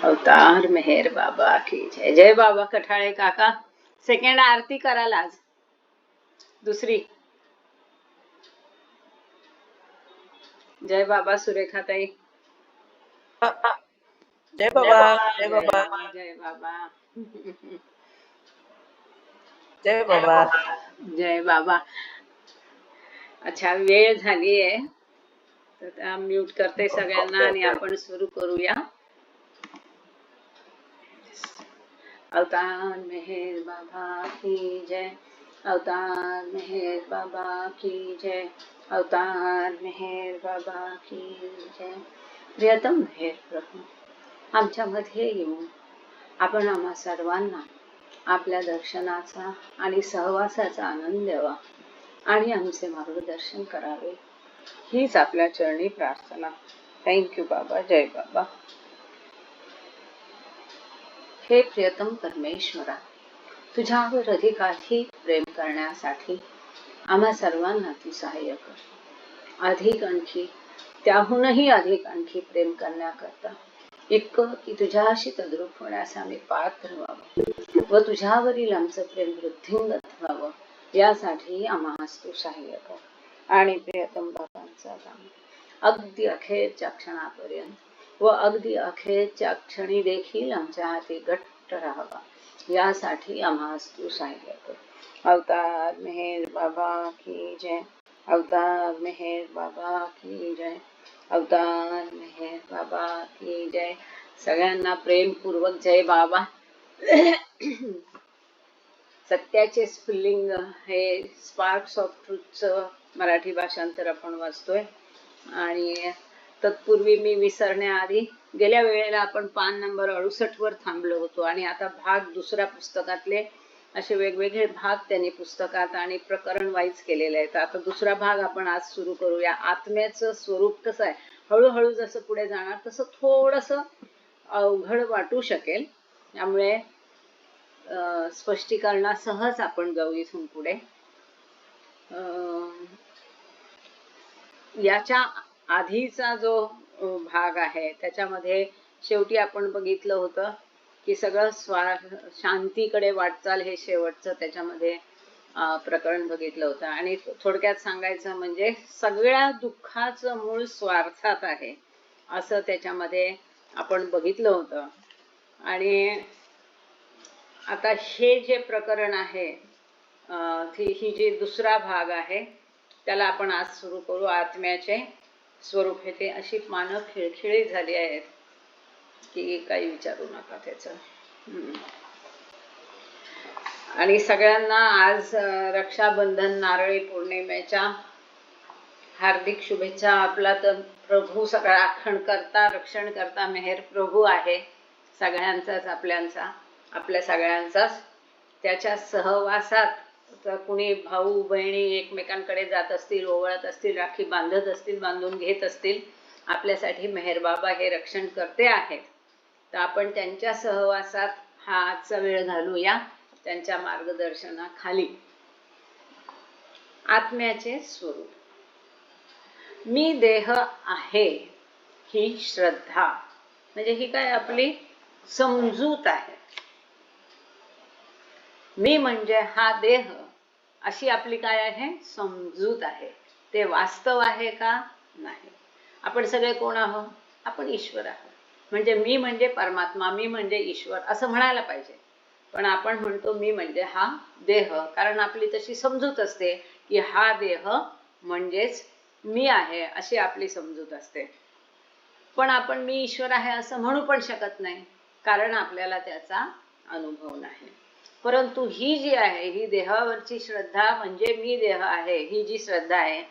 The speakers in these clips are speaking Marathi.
अवतार मेहर बाबा की जय. जय बाबा कठाळे काका. सेकंड आरती कराल आज, दुसरी. जय बाबा सुरेखाताई. जय बाबा. जय बाबा. जय बाबा. जय बाबा. जय बाबा. अच्छा, वेळ झाली आहे तर म्यूट करते सगळ्यांना आणि आपण सुरू करूया. अवतार मेहर बाबा की जय. अवतार मेहर बाबा की जय. अवतार मेहर बाबा की जय. प्रियतम मेहर प्रभू, आमच्यामध्ये येऊन आपण आम्हा सर्वांना आपल्या दर्शनाचा आणि सहवासाचा आनंद द्यावा आणि आमचे मार्गदर्शन करावे, हीच आपल्या चरणी प्रार्थना. थँक्यू बाबा. जय बाबा. हे प्रियतम परमेश्वरा, तुझ्यावर अधिकाधिक प्रेम करण्यासाठी आम्हा सर्वांना तू सहाय्य कर. अधिक आणखी, त्याहूनही अधिक आणखी प्रेम करण्याकरता, इतकं की तुझ्याशी तद्रूप होण्यास आम्ही पात्र व्हावं व तुझ्यावरील आमचं प्रेम वृद्धिंगत व्हावं, यासाठी आम्हास तू सहाय्य कर. आणि प्रियतम बाबांचा काम अगदी अखेरच्या क्षणापर्यंत व अगदी अखेरच्या क्षणी देखील आमच्या हाती घट्ट राहावा, यासाठी आम्हास तू सहाय्य कर. अवतार मेहर बाबा की जय. अवतार मेहर बाबा की जय. अवतार मेहर बाबा की जय. सगळ्यांना प्रेमपूर्वक जय बाबा. सत्याचे स्फुल्लिंग हे स्पार्क्स ऑफ ट्रूथचं मराठी भाषांतर आपण वाचतोय. आणि तत्पूर्वी मी विसरण्याआधी, गेल्या वेळेला आपण पान नंबर 68 वर थांबलो होतो आणि आता भाग दुसऱ्या पुस्तकातले असे वेगवेगळे भाग त्यांनी पुस्तकात आणि प्रकरण वाईज केलेले आहेत. आता दुसरा भाग आपण आज सुरू करूया. आत्म्याचं स्वरूप कसं आहे, हळूहळू जसं पुढे जाणार तसं थोडंसं अवघड वाटू शकेल, त्यामुळे स्पष्टीकरणासहच आपण जाऊ इथून पुढे. याच्या आधीचा जो भाग आहे त्याच्यामध्ये शेवटी आपण बघितलं होतं की सगळं शांतीकडे वाटचाल हे शेवटचं त्याच्यामध्ये प्रकरण बघितलं होतं. आणि थोडक्यात सांगायचं म्हणजे सगळ्या दुःखाचं मूळ स्वार्थात आहे असं त्याच्यामध्ये आपण बघितलं होतं. आणि आता हे जे प्रकरण आहे, ही जी दुसरा भाग आहे त्याला आपण आज सुरू करू. आत्म्याचे स्वरूप हे ते. अशी मानव खिळखिळी झाली आहेत की काही विचारू नका त्याचं. आणि सगळ्यांना आज रक्षाबंधन नारळी पौर्णिमेच्या हार्दिक शुभेच्छा. आपला तर प्रभू सगळा आखणकर्ता रक्षणकर्ता मेहर प्रभू आहे, सगळ्यांचाच, आपल्या सगळ्यांचाच. त्याच्या सहवासात कुणी भाऊ बहिणी एकमेकांकडे जात असतील, ओवाळत असतील, राखी बांधत असतील, बांधून घेत असतील, आपल्यासाठी मेहर बाबा हे रक्षण करते आहेत. तर आपण त्यांच्या सहवासात हा आजचा वेळ घालूया, त्यांच्या मार्गदर्शनाखाली. आत्म्याचे स्वरूप. मी देह आहे ही श्रद्धा, म्हणजे ही काय आपली समजूत आहे. मी म्हणजे हा देह अशी आपली काय आहे, समजूत आहे. ते वास्तव आहे का? नाही. आपण सगळे कोण आहोत? आपण ईश्वर आहोत. म्हणजे मी म्हणजे परमात्मा, मी म्हणजे ईश्वर असं म्हणायला पाहिजे. पण आपण म्हणतो मी म्हणजे हा देह, कारण आपली तशी समजूत असते की हा देह म्हणजेच मी आहे, अशी आपली समजूत असते. पण आपण मी ईश्वर आहे असं म्हणू पण शकत नाही, कारण आपल्याला त्याचा अनुभव नाही. परंतु ही जी आहे, ही देहावरची श्रद्धा, म्हणजे मी देह आहे ही जी श्रद्धा आहे,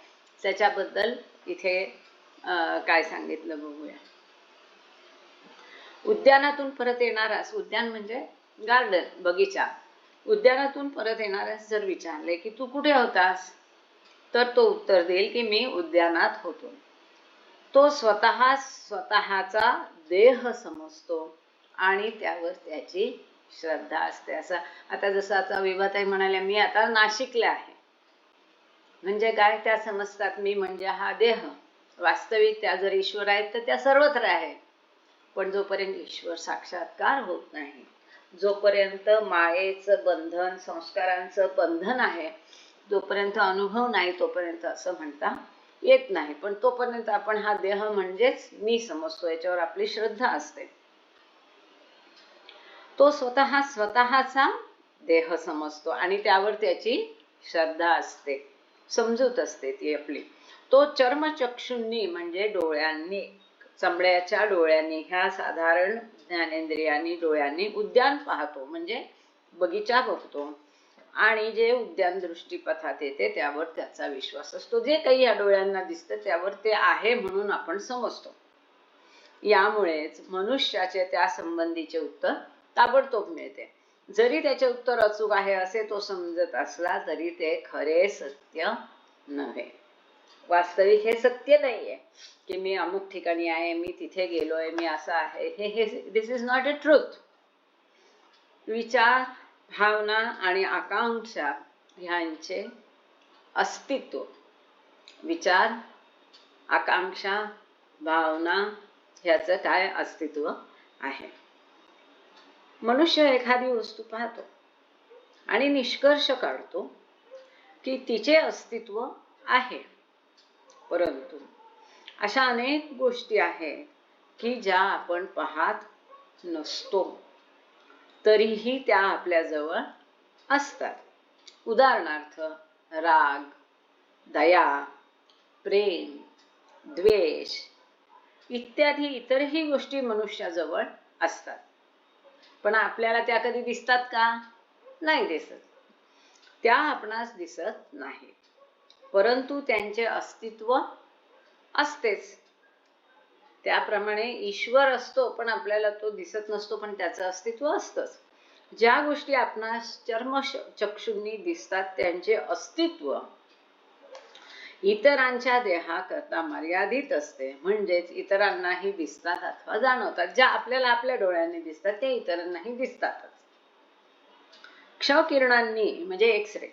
त्याच्याबद्दल इथे काय सांगितलं बघूया. उद्यानातून परत येणारास, उद्यान म्हणजे गार्डन, बगीचा. उद्यानातून परत येणारास जर विचारले की तू कुठे होतास, तर तो उत्तर देईल की मी उद्यानात होतो. तो स्वतःचा देह समजतो आणि त्यावर त्याची श्रद्धा असते. असं आता जसं आता विभाताई म्हणाल्या मी आता नाशिकला आहे, म्हणजे काय, त्या समजतात मी म्हणजे हा देह. वास्तविक त्या जर ईश्वर आहेत तर त्या सर्वत्र आहे, पण जोपर्यंत ईश्वर साक्षात्कार होत नाही, जोपर्यंत मायेचं बंधन, संस्कारांचं बंधन आहे, जोपर्यंत अनुभव नाही तोपर्यंत असं म्हणता येत नाही. पण तोपर्यंत आपण हा देह म्हणजेच मी समजतो, याच्यावर आपली श्रद्धा असते. तो स्वतःचा देह समजतो आणि त्यावर त्याची श्रद्धा असते, समजूत असते ती आपली. तो चर्मचक्षुंनी म्हणजे डोळ्यांनी, चमड्याच्या डोळ्यांनी, ह्या साधारण ज्ञानेंद्रियांनी डोळ्यांनी उद्यान पाहतो, म्हणजे बगीचा बघतो, आणि जे उद्यान दृष्टीपथात येते त्यावर त्याचा विश्वास असतो. जे काही या डोळ्यांना दिसतं त्यावर ते आहे म्हणून आपण समजतो. यामुळेच मनुष्याचे त्या संबंधीचे उत्तर ताबडतोब मिळते. जरी त्याचे उत्तर अचूक आहे असे तो समजत असला तरी ते खरे सत्य नव्हे. वास्तविक हे सत्य नाहीये की मी अमुक ठिकाणी आहे, मी तिथे गेलोय, मी असं आहे. हे दिस इज नॉट अ ट्रुथ. विचार, भावना आणि आकांक्षा ह्यांचे अस्तित्व, विचार, आकांक्षा, भावना ह्याचं काय अस्तित्व आहे. मनुष्य एखादी वस्तू पाहतो आणि निष्कर्ष काढतो की तिचे अस्तित्व आहे. परंतु अशा अनेक गोष्टी आहेत की ज्या आपण पाहत नसतो तरीही त्या आपल्याजवळ असतात. उदाहरणार्थ राग, दया, प्रेम, द्वेष इत्यादी इतरही गोष्टी मनुष्याजवळ असतात. पण आपल्याला त्या कधी दिसतात का? नाही दिसत. त्या आपणास दिसत नाहीत, परंतु त्यांचे अस्तित्व असतेच. त्याप्रमाणे ईश्वर असतो पण आपल्याला तो दिसत नसतो, पण त्याचं अस्तित्व असतंच. ज्या गोष्टी आपणास चर्मचक्षुंनी दिसतात त्यांचे अस्तित्व इतरांच्या देहाकरता मर्यादित असते, म्हणजेच इतरांनाही दिसतात अथवा जाणवतात. ज्या आपल्याला आपल्या डोळ्यांनी दिसतात ते इतरांनाही दिसतातच. क्षकिरणांनी म्हणजे एक्सरे,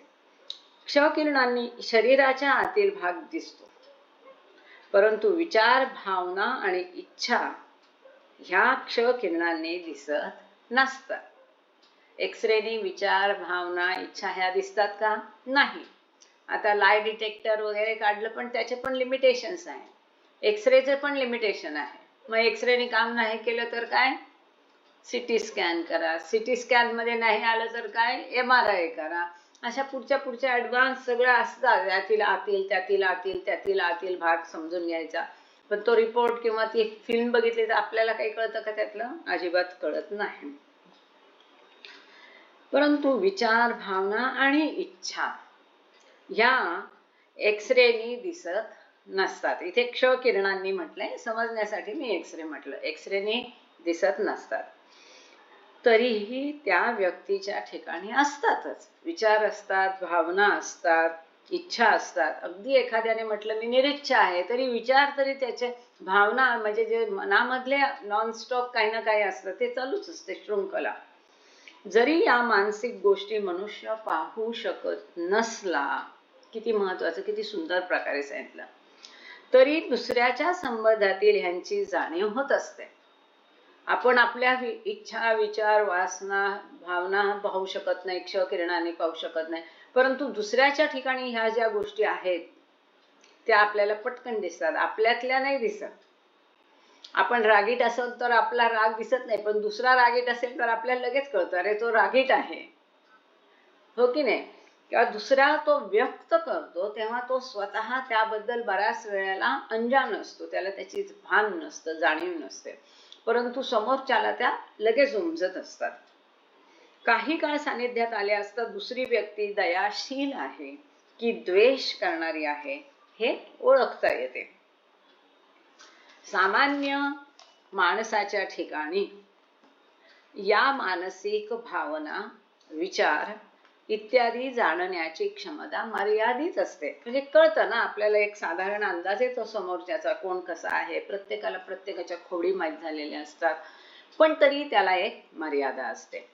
क्षकिरणांनी शरीराच्या आतील भाग दिसतो, परंतु विचार, भावना आणि इच्छा ह्या क्षकिरणांनी दिसत नसतात. एक्सरेनी विचार, भावना, इच्छा ह्या दिसतात का? नाही. आता लाय डिटेक्टर वगैरे काढलं पण त्याचे पण लिमिटेशन्स आहे, एक्सरेचे पण लिमिटेशन आहे. मग एक्सरेने काम नाही केलं तर काय? सिटी स्कॅन करा, सिटी स्कॅन मध्ये नाही आलं तर काय? MRI करा. अशा पुढच्या ऍडव्हान्स सगळं असतात. त्यातील आतील भाग समजून घ्यायचा. पण तो रिपोर्ट किंवा ती फिल्म बघितली तर आपल्याला काही कळतं का त्यातलं? अजिबात कळत नाही. परंतु विचार, भावना आणि इच्छा ह्या एक्सरेनी दिसत नसतात. इथे क्षकिरणांनी म्हटलंय, समजण्यासाठी मी एक्सरे म्हटलं. एक्सरेनी दिसत नसतात, तरीही त्या व्यक्तीच्या ठिकाणी असतातच. विचार असतात, भावना असतात, इच्छा असतात. अगदी एखाद्याने म्हटलं मी निरीच्छ आहे, तरी विचार, तरी त्याचे भावना म्हणजे जे मनामधले नॉनस्टॉप काही ना काही असतं ते चालूच असते शृंखला. जरी या मानसिक गोष्टी मनुष्य पाहू शकत नसला, किती महत्वाचं, किती सुंदर प्रकारे सांगितलं, तरी दुसऱ्याच्या संबंधातील ह्यांची जाणीव होत असते. आपण आपल्या इच्छा, विचार, वासना, भावना पाहू शकत नाही, क्षकिरणाने पाहू शकत नाही, परंतु दुसऱ्याच्या ठिकाणी ह्या ज्या गोष्टी आहेत त्या आपल्याला पटकन दिसतात, आपल्यातल्या नाही दिसत. आपण रागीट असेल तर आपला राग दिसत नाही, पण दुसरा रागीट असेल तर आपल्याला लगेच कळतं, अरे तो रागीट आहे, हो की नाही? किंवा दुसरा तो व्यक्त करतो तेव्हा तो स्वतः त्याबद्दल बऱ्याच वेळेला अंजान असतो, त्याला त्याची भान नसतं, जाणीव नसते, परंतु समोरच्याला त्या लगेच उमजत असतात. काही काळ सानिध्यात आले असता दुसरी व्यक्ती दयाशील आहे की द्वेष करणारी आहे हे ओळखता येते. सामान्य माणसाच्या ठिकाणी या मानसिक भावना, विचार इत्यादी जाणण्याची क्षमता मर्यादित असते. म्हणजे कळतं ना आपल्याला, एक साधारण अंदाज येतो समोरच्याचा कोण कसा आहे. प्रत्येकाला प्रत्येकाच्या खोडी माहीत झालेल्या असतात, पण तरी त्याला एक मर्यादा असते.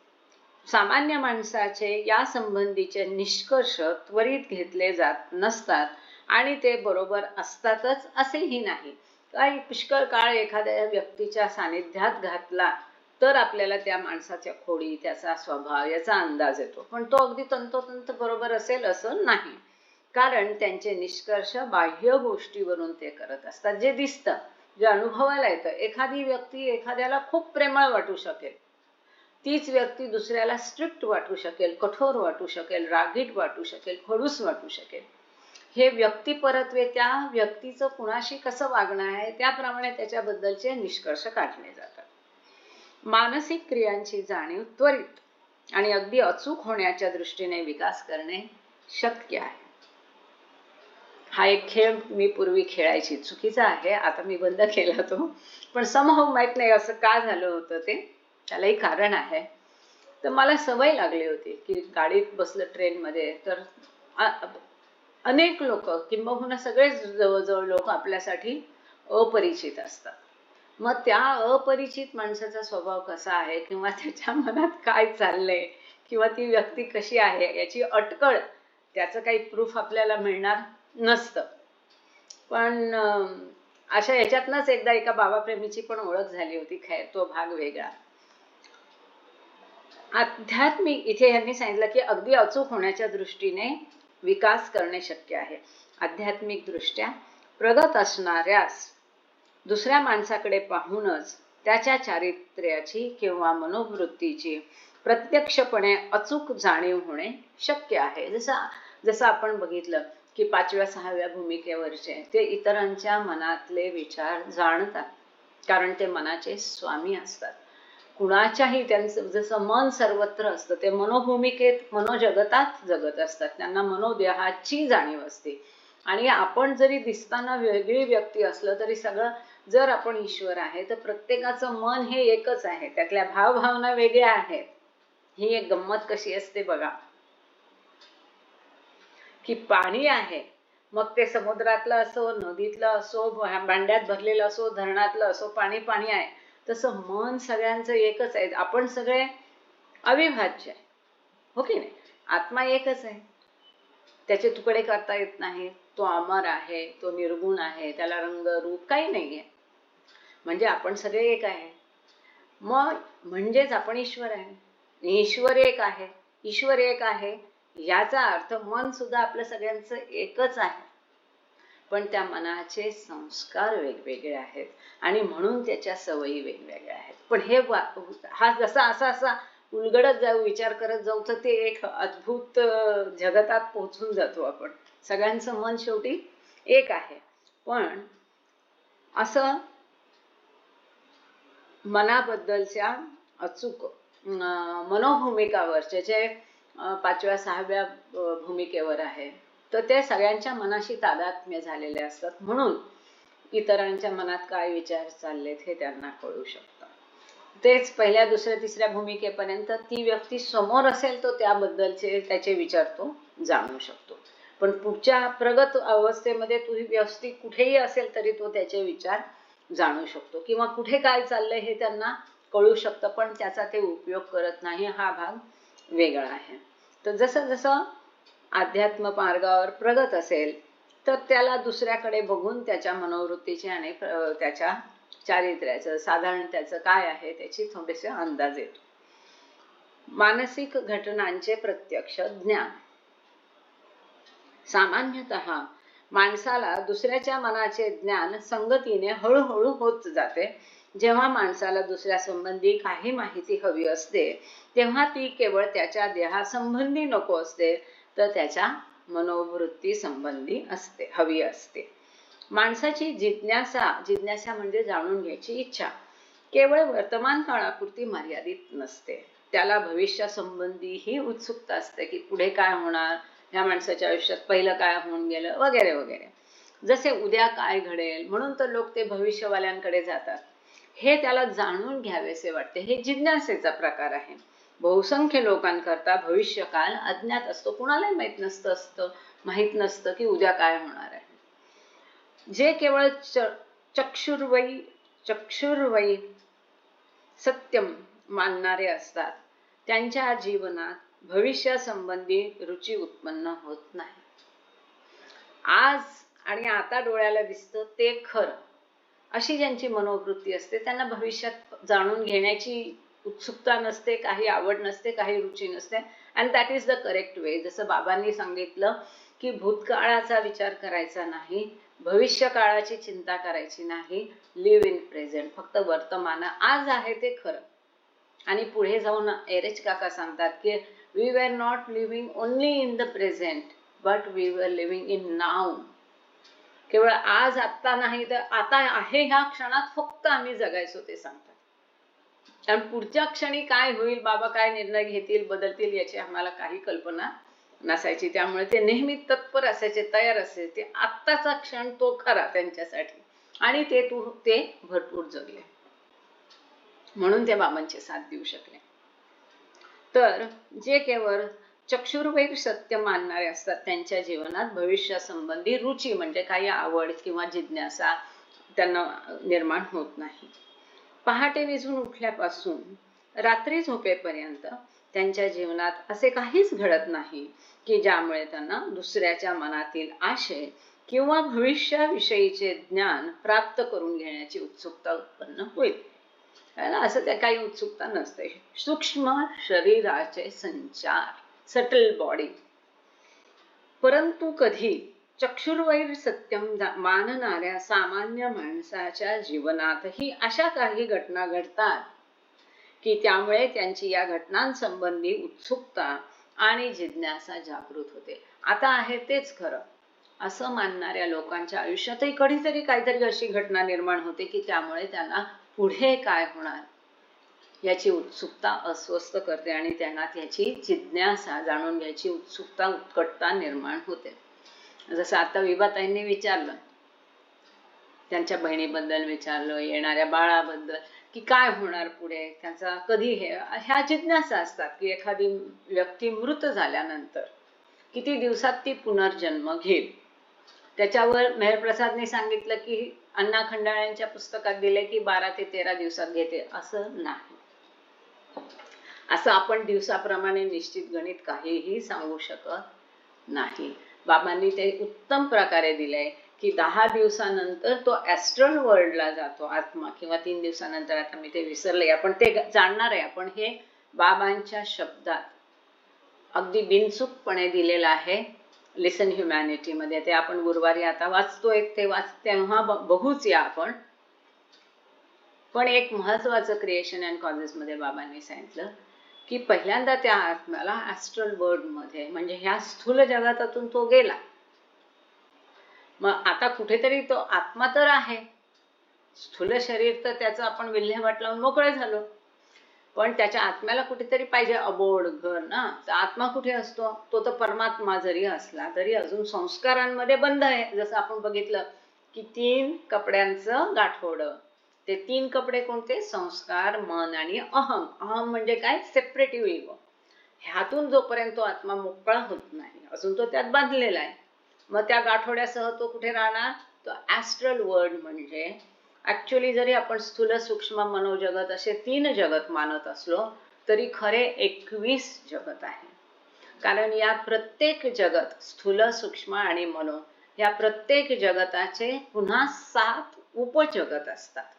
सामान्य माणसाचे या संबंधीचे निष्कर्ष त्वरित घेतले जात नसतात आणि ते बरोबर असतातच असेही नाही. काही पुष्कळ काळ एखाद्या व्यक्तीच्या सानिध्यात घातला तर आपल्याला त्या माणसाच्या खोडी, त्याचा स्वभाव याचा अंदाज येतो. पण तो अगदी तंतोतंत बरोबर असेल असं नाही, कारण त्यांचे निष्कर्ष बाह्य गोष्टीवरून ते करत असतात. जे दिसतं, जे अनुभवायला येतं. एखादी व्यक्ती एखाद्याला खूप प्रेमळ वाटू शकेल, तीच व्यक्ती दुसऱ्याला स्ट्रिक्ट वाटू शकेल, कठोर वाटू शकेल, रागीट वाटू शकेल, खडूस वाटू शकेल. हे व्यक्तिपरत्वे त्या व्यक्तीचं कुणाशी कसं वागणं आहे त्याप्रमाणे त्याच्याबद्दलचे निष्कर्ष काढले जातात. मानसिक क्रियांची जाणीव त्वरित आणि अगदी अचूक होण्याच्या दृष्टीने विकास करणे शक्य आहे. हा एक खेळ मी पूर्वी खेळायची, चुकीचा आहे, आता मी बंद केला तो, पण समहाऊ माहित नाही असं का झालं होतं ते, त्यालाही कारण आहे. तर मला सवय लागली होती की गाडीत बसलं ट्रेनमध्ये तर अनेक लोक, किंबहुना सगळेच जवळजवळ लोक आपल्यासाठी अपरिचित असतात. मग त्या अपरिचित माणसाचा स्वभाव कसा आहे किंवा त्याच्या मनात काय चाललंय किंवा ती व्यक्ती कशी आहे याची अटकळ, त्याचं काही प्रूफ आपल्याला मिळणार नसतं. पण अशा याच्यातनंच एकदा एका बाबाप्रेमीची पण ओळख झाली होती. खैर, तो भाग वेगळा. आध्यात्मिक, इथे यांनी सांगितलं की अगदी अचूक होण्याच्या दृष्टीने विकास करणे शक्य आहे. आध्यात्मिक दृष्ट्या प्रगत असणाऱ्यास दुसऱ्या माणसाकडे पाहूनच त्याच्या चारित्र्याची किंवा मनोवृत्तीची प्रत्यक्षपणे अचूक जाणीव होणे शक्य आहे. जसं आपण बघितलं की 5व्या-6व्या भूमिकेवरचे ते इतरांच्या मनातले विचार जाणतात, कारण ते मनाचे स्वामी असतात. कुणाच्याही, त्यांचं जसं मन सर्वत्र असतं, ते मनोभूमिकेत, मनोजगतात जगत असतात. त्यांना मनोदेहाची जाणीव असते. आणि आपण जरी दिसताना वेगळी व्यक्ती असलं तरी सगळं, जर आपण ईश्वर आहे तर प्रत्येकाचं मन हे एकच आहे, त्यातल्या भावभावना वेगळ्या आहेत. ही एक गंमत कशी असते बघा, की पाणी आहे, मग ते समुद्रातलं असो, नदीतलं असो, भांड्यात भरलेलं असो, धरणातलं असो, पाणी पाणी आहे. तसं मन सगळ्यांचं एकच आहे. आपण सगळे अविभाज्य आहे, हो की नाही? आत्मा एकच आहे, त्याचे तुकडे करता येत नाही. तो अमर आहे, तो निर्गुण आहे, त्याला रंग रूप काही नाहीये. म्हणजे आपण सगळे एक आहे. मग म्हणजेच आपण ईश्वर आहे. ईश्वर एक आहे. ईश्वर एक आहे याचा अर्थ मन सुद्धा आपलं सगळ्यांचं एकच आहे. पण त्या मनाचे संस्कार वेगवेगळे आहेत आणि म्हणून त्याच्या सवयी वेगवेगळ्या आहेत. पण हे हा जसा असा उलगडत जाऊ, विचार करत जाऊ, तर ते एक अद्भुत जगतात पोहोचून जातो आपण. सगळ्यांचं मन शेवटी एक आहे. पण असं मनाबद्दलच्या अचूक मनोभूमिकावरचे जे 5व्या-6व्या भूमिकेवर आहे, तर ते सगळ्यांच्या मनाशी तादात्म्य झालेले असतात. म्हणून इतरांच्या मनात काय विचार चाललेत हे त्यांना कळू शकतं. तेच पहिल्या, दुसऱ्या, तिसऱ्या भूमिकेपर्यंत ती व्यक्ती समोर असेल तो त्याबद्दलचे त्याचे विचार तो जाणू शकतो. पण पुढच्या प्रगत अवस्थेमध्ये तो व्यक्ती कुठेही असेल तरी तो त्याचे विचार जाणू शकतो किंवा कुठे काय चाललंय हे त्यांना कळू शकतं, पण त्याचा ते उपयोग करत नाही. हा भाग वेगळा आहे. तर जसं जसं अध्यात्म मार्गावर प्रगत असेल तर त्याला दुसऱ्याकडे बघून त्याच्या मनोवृत्तीचे आणि त्याच्या चारित्र्याचं, साधारण त्याचं काय आहे त्याची थोडेसे अंदाज येतो. मानसिक घटनांचे प्रत्यक्ष ज्ञान. सामान्यतः माणसाला दुसऱ्याच्या मनाचे ज्ञान संगतीने हळूहळू होत जाते. जेव्हा माणसाला दुसऱ्या संबंधी काही माहिती हवी असते तेव्हा ती केवळ त्याच्या देहासंबंधी नको असते, तर त्याच्या मनोवृत्ती संबंधी असते, हवी असते. माणसाची जिज्ञासा म्हणजे जाणून घ्यायची इच्छा केवळ वर्तमान काळापुरती मर्यादित नसते. त्याला भविष्यासंबंधी ही उत्सुकता असते की पुढे काय होणार, ह्या माणसाच्या आयुष्यात पहिलं काय होऊन गेलं वगैरे वगैरे. जसे उद्या काय घडेल म्हणून तर लोक ते भविष्यवाल्यांकडे जातात. हे त्याला जाणून घ्यावेसे वाटते. हे जिज्ञासेचा प्रकार आहे. बहुसंख्य लोकांकरता भविष्यकाळ अज्ञात असतो. कुणालाही माहित नसतं की उद्या काय होणार आहे. जे केवळ चक्षुर्वै सत्यम मानणारे असतात त्यांच्या जीवनात भविष्यासंबंधी रुची उत्पन्न होत नाही. आज आणि आता डोळ्याला दिसतं ते खरं, अशी ज्यांची मनोवृत्ती असते त्यांना भविष्यात जाणून घेण्याची उत्सुकता नसते, काही आवड नसते, काही रुची नसते. And that is the correct way. जसं बाबांनी सांगितलं की भूतकाळाचा विचार करायचा नाही, भविष्य काळाची चिंता करायची नाही, लिव्ह इन प्रेझेंट. फक्त वर्तमान आज आहे ते खरं. आणि पुढे जाऊन एरेच काका सांगतात की we were not living only in the present but we were living in now. केवळ आज आत्ता नाही तर आता आहे ह्या क्षणात फक्त आम्ही जगायचो ते सांगतात. कारण पुढच्या क्षणी काय होईल, बाबा काय निर्णय घेतील, बदलतील याची आम्हाला काही कल्पना नसायची. त्यामुळे ते नेहमी तत्पर असायचे, तयार असायचे. ते आत्ताचा क्षण तो खरा त्यांच्यासाठी. आणि ते भरपूर जगले, म्हणून ते बाबांचे साथ देऊ शकले. तर जे केवळ चक्षुर्वैर सत्य मानणारे असतात त्यांच्या जीवनात भविष्यासंबंधी रुची म्हणजे काही आवड किंवा जिज्ञासा त्यांना निर्माण होत नाही. पहाटे विझून उठल्यापासून रात्री झोपेपर्यंत त्यांच्या जीवनात असे काहीच घडत नाही की ज्यामुळे त्यांना दुसऱ्याच्या मनातील आशय किंवा भविष्याविषयीचे ज्ञान प्राप्त करून घेण्याची उत्सुकता उत्पन्न होईल. असं त्या काही उत्सुकता नसते. सूक्ष्म शरीराचे संचार, सटल बॉडी. परंतु कधी चक्षुर्वैर सत्यम मानणाऱ्या सामान्य माणसाच्या जीवनातही अशा काही घटना घडतात की त्यामुळे त्यांची या घटनांसंबंधी उत्सुकता आणि जिज्ञासा जागृत होते. आता आहे तेच खरं असं मानणाऱ्या लोकांच्या आयुष्यातही कधीतरी काहीतरी अशी घटना निर्माण होते की त्यामुळे त्यांना पुढे काय होणार याची उत्सुकता अस्वस्थ करते आणि त्यांना त्याची जिज्ञासा जाणून घ्यायची उत्सुकता, उत्कटता निर्माण होते. जसं आता विभाताईंनी विचारलं, त्यांच्या बहिणीबद्दल विचारलं, येणाऱ्या बाळाबद्दल की काय होणार पुढे, त्यांचा कधी ह्या जिज्ञासा असतात की एखादी व्यक्ती मृत झाल्यानंतर किती दिवसात ती पुनर्जन्म घेईल. त्याच्यावर मेहरप्रसादने सांगितलं की अण्णा खंडाळ्यांच्या पुस्तकात दिले की 12 ते 13 दिवसात घेते. असं नाही. असं आपण दिवसाप्रमाणे निश्चित गणित काहीही सांगू शकत नाही. बाबांनी ते उत्तम प्रकारे दिलंय की 10 दिवसानंतर तो ॲस्ट्रल वर्ल्डला जातो आत्मा, किंवा 3 दिवसानंतर, आता मी ते विसरले, आपण ते जाणणार आहे. आपण हे बाबांच्या शब्दात अगदी बिनचूकपणे दिलेलं आहे लिसन ह्युमॅनिटी मध्ये. ते आपण गुरुवारी आता वाचतोय, तेव्हा बघूच या आपण. पण एक महत्वाचं क्रिएशन अँड कॉजेस मध्ये बाबांनी सांगितलं की पहिल्यांदा त्या आत्म्याला ॲस्ट्रल वर्ल्ड मध्ये म्हणजे ह्या स्थूल जगातातून तो गेला. मग आता कुठेतरी तो आत्मा तर आहे, स्थूल शरीर तर त्याचं आपण विल्हेवाट लावून मोकळे झालो, पण त्याच्या आत्म्याला कुठेतरी पाहिजे अबोड घर ना. तर आत्मा कुठे असतो? तो तर परमात्मा जरी असला तरी अजून संस्कारांमध्ये बंद आहे. जसं आपण बघितलं की 3 कपड्यांचं गाठोडं. ते 3 कपडे कोणते? संस्कार, मन आणि अहम. अहम म्हणजे काय? सेपरेटिव्ह इगो. ह्यातून जोपर्यंत तो आत्मा मोकळा होत नाही अजून तो त्यात बांधलेला आहे. मग त्या गाठोड्यासह तो कुठे राहणार? तो ॲस्ट्रल वर्ल्ड म्हणजे ऍक्च्युअली जरी आपण स्थूल, सूक्ष्म, मनोजगत असे 3 जगत मानत असलो तरी खरे 21 जगत आहे. कारण या प्रत्येक जगत, स्थूल, सूक्ष्म आणि मनो, या प्रत्येक जगताचे पुन्हा 7 उपजगत असतात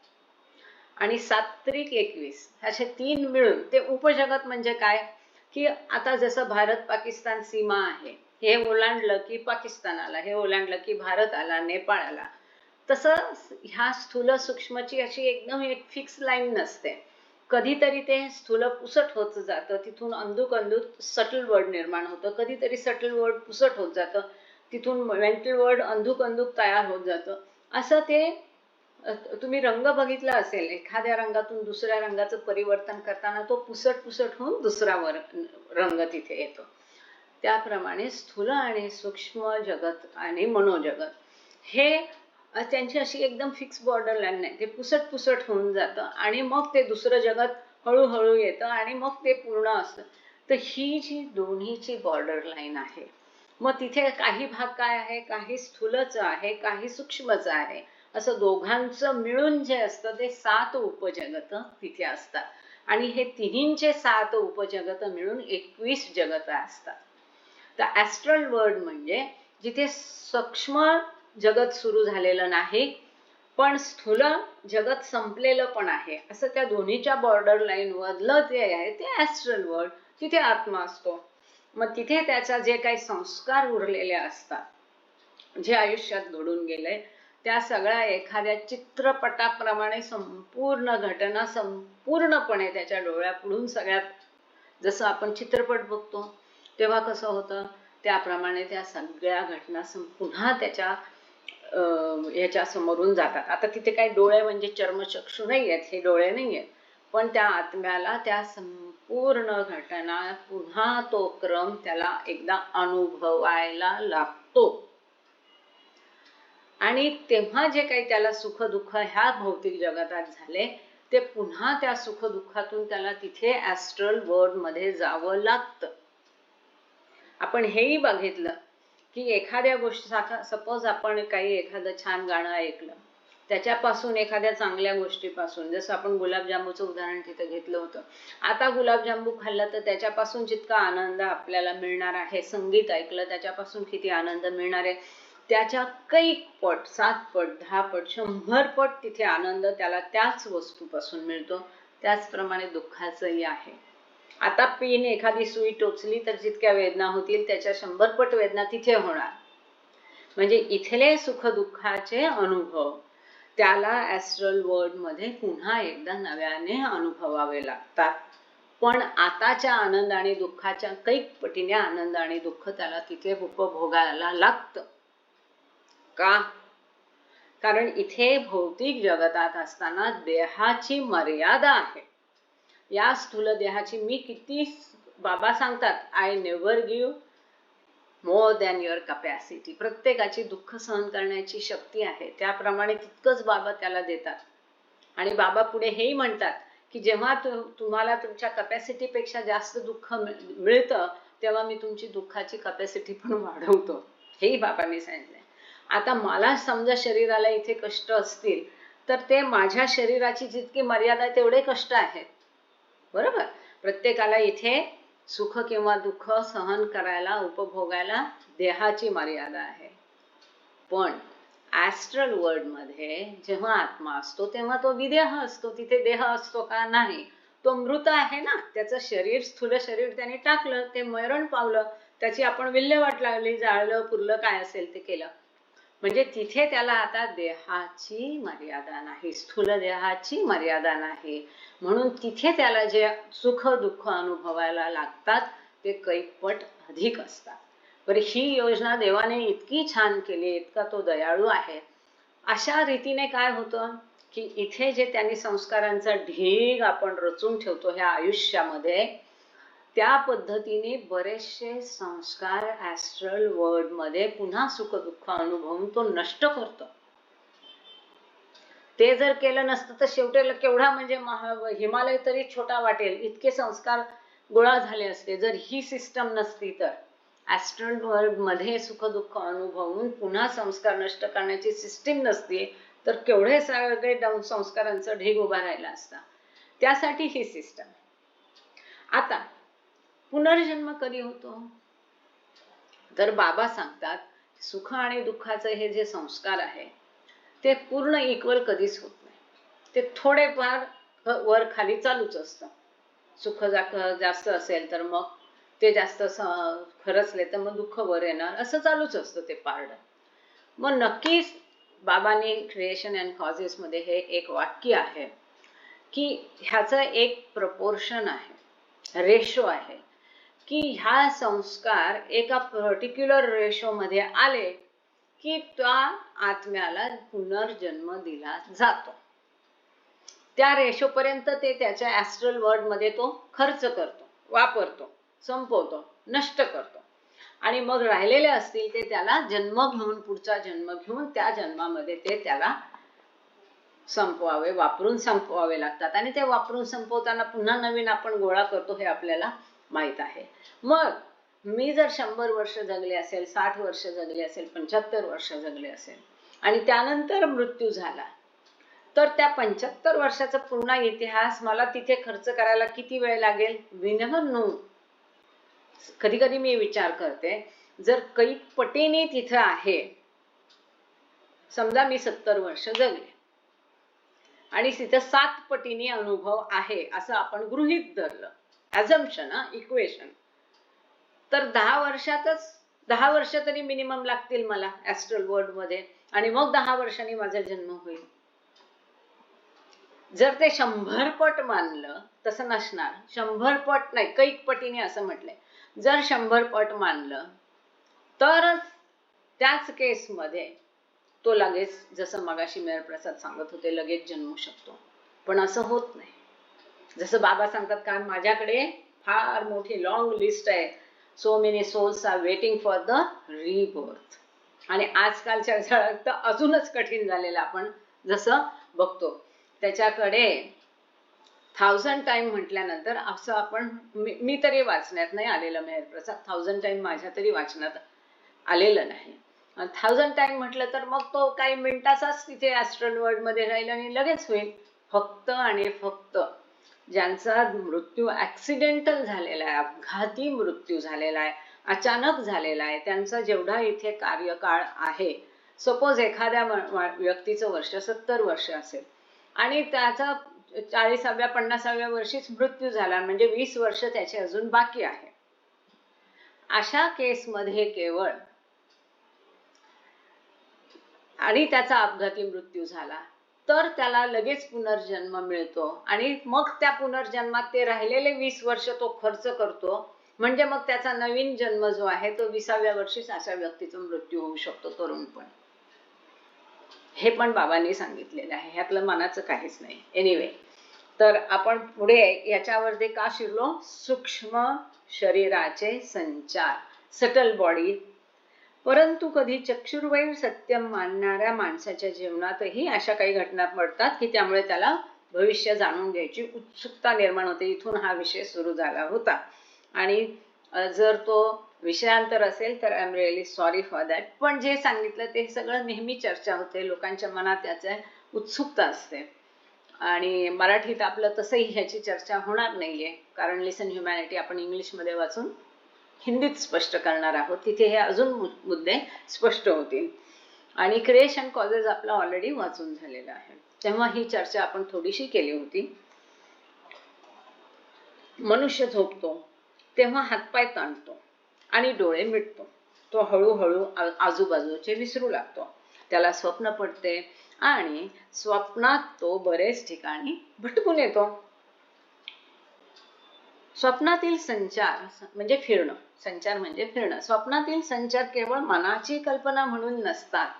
आणि 7 त्रिक 21 असे 3 मिळून ते उपजगत. म्हणजे काय की आता जसं भारत पाकिस्तान सीमा आहे, हे ओलांडलं की पाकिस्तान आला, हे ओलांडलं की भारत आला, नेपाळ आला. तसं ह्या स्थूल सूक्ष्मची अशी एकदम एक फिक्स लाईन नसते. कधीतरी ते स्थूल पुसट होत जातं, तिथून अंधुक सटल वर्ड निर्माण होतं. कधीतरी सटल वर्ड पुसट होत जातं, तिथून मेंटल वर्ड अंधुक तयार होत जातं. असं ते तुम्ही रंग बघितला असेल, एखाद्या रंगातून दुसऱ्या रंगाचं परिवर्तन करताना तो पुसट होऊन दुसरा रंग तिथे येतो. त्याप्रमाणे स्थूल आणि सूक्ष्म जगत आणि मनोजगत हे त्यांची अशी एकदम फिक्स बॉर्डर लाईन नाही. ते पुसट होऊन जातं आणि मग ते दुसरं जगत हळूहळू येतं आणि मग ते पूर्ण असतं. तर ही जी दोन्हीची बॉर्डर लाईन आहे, मग तिथे काही भाग काय आहे? काही स्थूलच आहे, काही सूक्ष्मच आहे. असं दोघांचं मिळून जे असतं ते 7 उपजगत तिथे असतात आणि हे तिन्हींचे 7 उपजगत मिळून 21 जगत असतात. तर ॲस्ट्रल वर्ल्ड म्हणजे जिथे सूक्ष्म जगत सुरू झालेलं नाही, पण स्थूल जगत संपलेलं पण आहे, असं त्या दोन्हीच्या बॉर्डर लाईन वरलं जे आहे ते ॲस्ट्रल वर्ल्ड, तिथे आत्मा असतो. मग तिथे त्याचा जे काही संस्कार उरलेले असतात, जे आयुष्यात घडून गेले, त्या सगळ्या एखाद्या चित्रपटाप्रमाणे संपूर्ण घटना संपूर्णपणे त्याच्या डोळ्यापुढून सगळ्यात जसं आपण चित्रपट बघतो तेव्हा कसं होतं त्याप्रमाणे त्या सगळ्या घटना पुन्हा त्याच्या ह्याच्या समोरून जातात. आता तिथे काही डोळे म्हणजे चर्मचक्षु नाही आहेत, हे डोळे नाही आहेत, पण त्या आत्म्याला त्या संपूर्ण घटना पुन्हा तो क्रम त्याला एकदा अनुभवायला लागतो. आणि तेव्हा जे काही त्याला सुख दुःख ह्या भौतिक जगतात झाले ते पुन्हा त्या सुख दुःखातून त्याला तिथे ॲस्ट्रल वर्ल्ड मध्ये जावं लागतं. आपण हेही बघितलं की एखाद्या गोष्टी, सपोज आपण काही एखादं छान गाणं ऐकलं, त्याच्यापासून एखाद्या चांगल्या गोष्टीपासून, जसं आपण गुलाबजामुचं उदाहरण तिथे घेतलं होतं, आता गुलाबजामू खाल्लं तर त्याच्यापासून जितका आनंद आपल्याला मिळणार आहे, संगीत ऐकलं त्याच्यापासून किती आनंद मिळणार आहे, त्याच्या कैक पट, 7 पट, 10 पट, 100 पट तिथे आनंद त्याला त्याच वस्तूपासून मिळतो. त्याचप्रमाणे दुःखाचंही आहे. आता पीन एखादी सुई टोचली तर जितक्या वेदना होतील त्याच्या 100 पट वेदना तिथे होणार. म्हणजे इथले सुख दुःखाचे अनुभव त्याला ॲस्ट्रल वर्ल्ड मध्ये पुन्हा एकदा नव्याने अनुभवावे लागतात. पण आताच्या आनंद आणि दुःखाच्या कैक पटीने आनंद आणि दुःख त्याला तिथे उपभोगायला लागतं. का? कारण इथे भौतिक जगतात असताना देहाची मर्यादा आहे. या स्थूल देहाची मी किती, बाबा सांगतात I never give more than your capacity. प्रत्येकाची दुःख सहन करण्याची शक्ती आहे, त्याप्रमाणे तितकंच बाबा त्याला देतात. आणि बाबा पुढे हेही म्हणतात की जेव्हा तुम्हाला तुमच्या कपॅसिटीपेक्षा जास्त दुःख मिळतं तेव्हा मी तुमची दुःखाची कपॅसिटी पण वाढवतो. हेही बाबांनी सांगितलंय. आता मला समजा शरीराला इथे कष्ट असतील तर ते माझ्या शरीराची जितकी मर्यादा आहे तेवढे कष्ट आहेत, बरोबर. प्रत्येकाला इथे सुख किंवा दुःख सहन करायला, उपभोगायला देहाची मर्यादा आहे. पण ॲस्ट्रल वर्ल्ड मध्ये जेव्हा आत्मा असतो तेव्हा तो विदेह असतो. तिथे देह असतो का? नाही. तो मृत आहे ना, त्याचं शरीर, स्थूल शरीर त्याने टाकलं, ते मरण पावलं, त्याची आपण विल्हेवाट लागली, जाळलं, पुरलं, काय असेल ते केलं. म्हणजे तिथे त्याला आता देहाची मर्यादा नाही, स्थूल देहाची मर्यादा नाही. म्हणून तिथे त्याला जे सुख दुःख अनुभवायला लागतात ते कैकपट अधिक असतात. बरं, ही योजना देवाने इतकी छान केली, इतका तो दयाळू आहे. अशा रीतीने काय होतं की इथे जे त्यांनी संस्कारांचा ढीग आपण रचून ठेवतो ह्या आयुष्यामध्ये, त्या पद्धतीने बरेचसे संस्कार ॲस्ट्रल वर्ल्ड मध्ये पुन्हा सुख दुःख अनुभवून तो नष्ट करतो. ते जर केलं नसतं तर शेवटी केवढा म्हणजे हिमालय तरी छोटा वाटेल इतके संस्कार गोळा झाले असते जर ही सिस्टम नसती तर. ॲस्ट्रल वर्ल्ड मध्ये सुख दुःख अनुभवून पुन्हा संस्कार नष्ट करण्याची सिस्टीम नसती तर केवढे सगळे संस्कारांचा ढीग उभा राहिला असता. त्यासाठी ही सिस्टम. आता पुनर्जन्म कधी होतो तर बाबा सांगतात सुख आणि दुःखाचे हे जे संस्कार आहे ते पूर्ण इक्वल कधीच होत नाही. ते थोडेफार वर खाली चालूच असतं. सुख जास्त असेल तर मग ते जास्त खरचले तर मग दुःख वर येणार, असं चालूच असतं ते पारड. मग नक्कीच बाबांनी क्रिएशन अँड कॉजेस मध्ये हे एक वाक्य आहे की ह्याचं एक प्रपोर्शन आहे, रेशो आहे की ह्या संस्कार एका पर्टिक्युलर रेशो मध्ये आले की त्या आत्म्याला पुनर्जन्म दिला जातो. त्या रेशो पर्यंत ते त्याच्या ॲस्ट्रल वर्ल्ड मध्ये तो खर्च करतो, वापरतो, संपवतो, नष्ट करतो. आणि मग राहिलेले असतील ते त्याला जन्म घेऊन, पुढचा जन्म घेऊन त्या जन्मामध्ये ते त्याला संपवावे, वापरून संपवावे लागतात. आणि ते वापरून संपवताना पुन्हा नवीन आपण गोळा करतो हे आपल्याला माहित आहे. मग मी जर 100 वर्ष जगले असेल, 60 वर्ष जगले असेल, 75 वर्ष जगले असेल आणि त्यानंतर मृत्यू झाला तर त्या 75 वर्षाचा पूर्ण इतिहास मला तिथे खर्च करायला किती वेळ लागेल? We never know. कधी कधी मी विचार करते जर कैक पटीने तिथे आहे, समजा मी 70 वर्ष जगले आणि तिथं 7 पटीने अनुभव आहे असं आपण गृहीत धरलं, ॲझम्पशन, इक्वेशन, तर 10 वर्ष तरी मिनिमम लागतील मला ॲस्ट्रल वर्ल्ड मध्ये, आणि मग 10 वर्षांनी माझा जन्म होईल. जर ते 100 पट मानलं, तसं नसणार. 100 पट नाही, कैक पटीने असं म्हटलंय. जर 100 पट मानलं तरच त्याच केसमध्ये तो लगेच, जसं मगाशी मेहर प्रसाद सांगत होते, लगेच जन्मू शकतो. पण असं होत नाही. जसं बाबा सांगतात का, माझ्याकडे फार मोठी लॉंग लिस्ट आहे, so many souls are waiting for the rebirth. आणि आजकालच्या जगात तर अजूनच कठीण झालेलं आपण जसं बघतो. त्याच्याकडे 1000 टाइम म्हटल्यानंतर असं आपण, मी तरी वाचण्यात नाही आलेलं मेहर प्रसाद, 1000 टाइम माझ्या तरी वाचण्यात आलेलं नाही. 1000 टाइम म्हटलं तर मग तो काही मिनिटाचाच तिथे ॲस्ट्रल वर्ल्ड मध्ये राहील आणि लगेच होईल. फक्त आणि फक्त ज्यांचा मृत्यू ॲक्सिडेंटल झालेला आहे, अपघाती मृत्यू झालेला आहे, अचानक झालेला आहे, त्यांचा जेवढा इथे कार्यकाळ आहे, सपोज एखाद्या व्यक्तीचं वर्ष 70 वर्ष असेल आणि त्याचा 40व्या 50व्या वर्षीच मृत्यू झाला, म्हणजे 20 वर्ष त्याचे अजून बाकी आहे. अशा केसमध्ये केवळ, आणि त्याचा अपघाती मृत्यू झाला तर त्याला लगेच पुनर्जन्म मिळतो, आणि मग त्या पुनर्जन्मात ते राहिलेले 20 वर्ष तो खर्च करतो, म्हणजे मग त्याचा नवीन जन्म जो आहे तो 20व्या वर्षीच अशा व्यक्तीचा मृत्यू होऊ शकतो, तरुणपण. हे पण बाबांनी सांगितलेलं आहे, ह्यातलं मनाचं काहीच नाही. एनिवे, तर आपण पुढे याच्यावरती का शिरलो? सूक्ष्म शरीराचे संचार, सटल बॉडी. परंतु कधी चक्षुर्वैर सत्यम मानणाऱ्या माणसाच्या जीवनातही अशा काही घटना पडतात की त्यामुळे त्याला भविष्य जाणून घ्यायची उत्सुकता निर्माण होते. इथून हा विषय सुरू झाला होता, आणि जर तो विषयांतर असेल तर I am really sorry for that. पण जे सांगितलं ते सगळं नेहमी चर्चा होते, लोकांच्या मनात त्याची उत्सुकता असते. आणि मराठीत आपलं तसंही ह्याची चर्चा होणार नाहीये, कारण लिसन ह्युमॅनिटी आपण इंग्लिशमध्ये वाचून हिंदीत स्पष्ट करणार आहोत, तिथे हे अजून मुद्दे स्पष्ट होतील. आणि क्रिएशन कॉजेस आपला ऑलरेडी वाचून झालेला आहे, तेव्हा ही चर्चा आपण थोडीशी केली होती. मनुष्य झोपतो तेव्हा हातपाय ताणतो आणि डोळे मिटतो. तो हळूहळू आजूबाजूचे विसरू लागतो. त्याला स्वप्न पडते आणि स्वप्नात तो बरेच ठिकाणी भटकून येतो. स्वप्नातील संचार म्हणजे फिरणं, संचार म्हणजे फिरणं. स्वप्नातील संचार केवळ मनाची कल्पना म्हणून नसतात,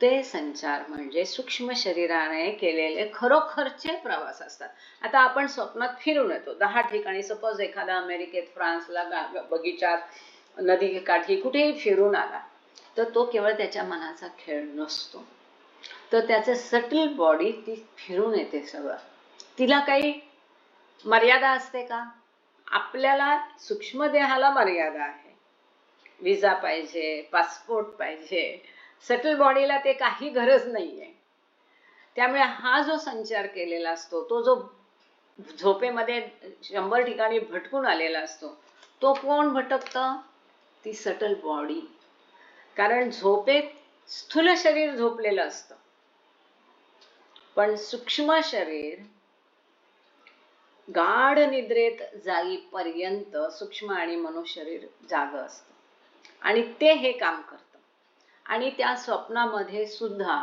ते संचार म्हणजे सूक्ष्म शरीराने केलेले खरोखरचे प्रवास असतात. आता आपण स्वप्नात फिरून येतो 10 ठिकाणी, सपोज एखादा अमेरिकेत, फ्रान्सला, बगीचात, नदी काठी कुठेही फिरून आला, तर तो केवळ त्याच्या मनाचा खेळ नसतो, तर त्याचं सटल बॉडी ती फिरून येते सगळं. तिला काही मर्यादा असते का? आपल्याला सूक्ष्म देहाला मर्यादा आहे. विजा पाहिजे, पासपोर्ट पाहिजे, सटल बॉडीला ते काही गरज नाहीये. त्यामुळे हा जो संचार केलेला असतो, तो जो झोपेमध्ये 100 ठिकाणी भटकून आलेला असतो, तो कोण भटकतं? ती सटल बॉडी. कारण झोपेत स्थूल शरीर झोपलेलं असतं, पण सूक्ष्म शरीर गाढ निद्रेत जाईपर्यंत सूक्ष्म आणि मनुष्य शरीर जाग असतं, आणि ते हे काम करतं. आणि त्या स्वप्नामध्ये सुद्धा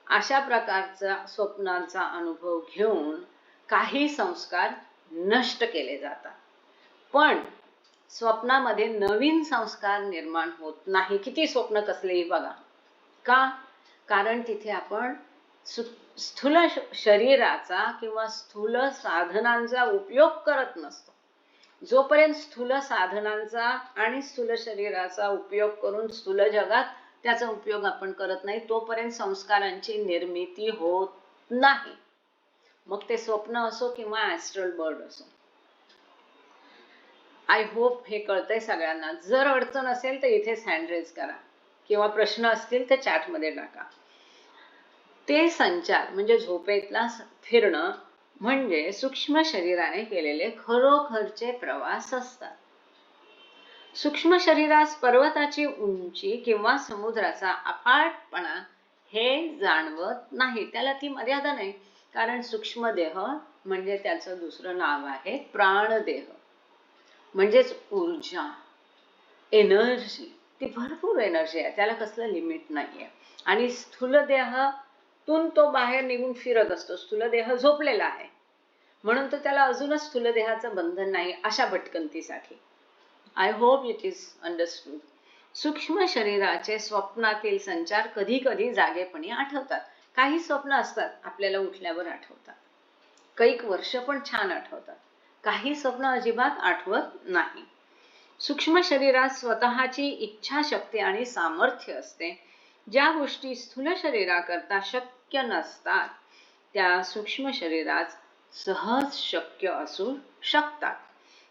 अशा प्रकारचा स्वप्नांचा अनुभव घेऊन काही संस्कार नष्ट केले जातात, पण स्वप्नामध्ये नवीन संस्कार निर्माण होत नाही. किती स्वप्न कसलेही बघा. का? कारण तिथे आपण स्थूल शरीराचा किंवा स्थूल साधनांचा उपयोग करत नसतो. जोपर्यंत स्थूल साधनांचा आणि स्थूल शरीराचा उपयोग करून स्थूल जगात त्याचा उपयोग आपण करत नाही, तोपर्यंत संस्कारांची निर्मिती होत नाही. मग ते स्वप्न असो किंवा ॲस्ट्रल बर्ड असो. आय होप हे कळतंय सगळ्यांना. जर अडचण असेल तर इथेच हँड रेज करा, किंवा प्रश्न असतील तर चॅटमध्ये टाका. ते संचार म्हणजे झोपेतला फिरणं म्हणजे सूक्ष्म शरीराने केलेले खरोखरचे प्रवास असतात. सूक्ष्म शरीरास पर्वताची उंची किंवा समुद्राचा अफाटपणा हे जाणवत नाही. त्याला ती मर्यादा नाही, कारण सूक्ष्म देह म्हणजे त्याचं दुसरं नाव आहे प्राणदेह, म्हणजेच ऊर्जा, एनर्जी. ती भरपूर एनर्जी आहे, त्याला कसलं लिमिट नाहीये. आणि स्थूल देहातून तो बाहेर निघून फिरत असतो. स्थूल देह झोपलेला आहे म्हणून तर त्याला अजूनच स्थूल देहाचं बंधन नाही अशा भटकंतीसाठी. I hope it is understood. सूक्ष्म शरीराचे स्वप्नातील संचार कधी कधी जागेपणी आठवतात. काही स्वप्न असतात आपल्याला उठल्यावर आठवतात, कैक वर्ष पण छान आठवतात. काही स्वप्न अजिबात आठवत नाही. सूक्ष्म शरीरात स्वतःची इच्छाशक्ती आणि सामर्थ्य असते. ज्या गोष्टी स्थूल शरीराकरता शक्य नसतात त्या सूक्ष्म शरीरात सहज शक्य असू शकतात.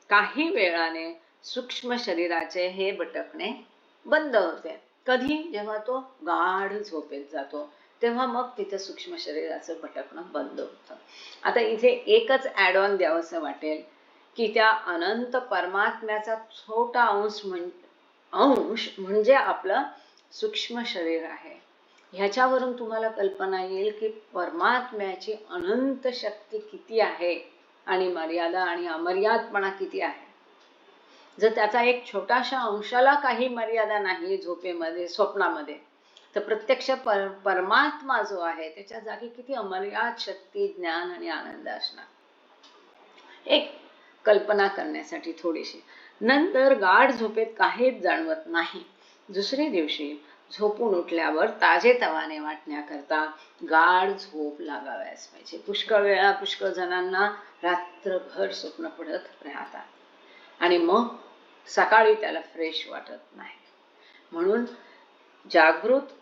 काही वेळाने सूक्ष्म शरीराचे हे भटकणे बंद होते. कधी? जेव्हा तो गाढ झोपेत जातो तेव्हा मग तिथे सूक्ष्म शरीराचं भटकणं बंद होतं. आता इथे एकच ऍड ऑन द्यावंसं वाटेल की त्या अनंत परमात्म्याचा छोटा अंश म्हणजे आपलं सूक्ष्म शरीर आहे. ह्याच्यावरून तुम्हाला कल्पना येईल की परमात्म्याची अनंत शक्ती किती आहे आणि मर्यादा आणि अमर्यादपणा किती आहे. जर त्याचा एक छोटाशा अंशाला काही मर्यादा नाही झोपेमध्ये, स्वप्नामध्ये, तर प्रत्यक्ष परमात्मा जो आहे त्याच्या जागी किती अमर्याद शक्ती, ज्ञान आणि आनंद असणार. एक कल्पना करण्यासाठी थोडीशी. नंतर गाढ झोपेत काहीच जाणवत नाही. दुसरे दिवशी झोपून उठल्यावर ताजेतवाने वाटण्याकरता गाढ झोप लागाव्यास पाहिजे. पुष्कळ वेळा पुष्कळ जणांना रात्रभर स्वप्न पडत राहतात आणि मग सकाळी त्याला फ्रेश वाटत नाही. म्हणून जागृत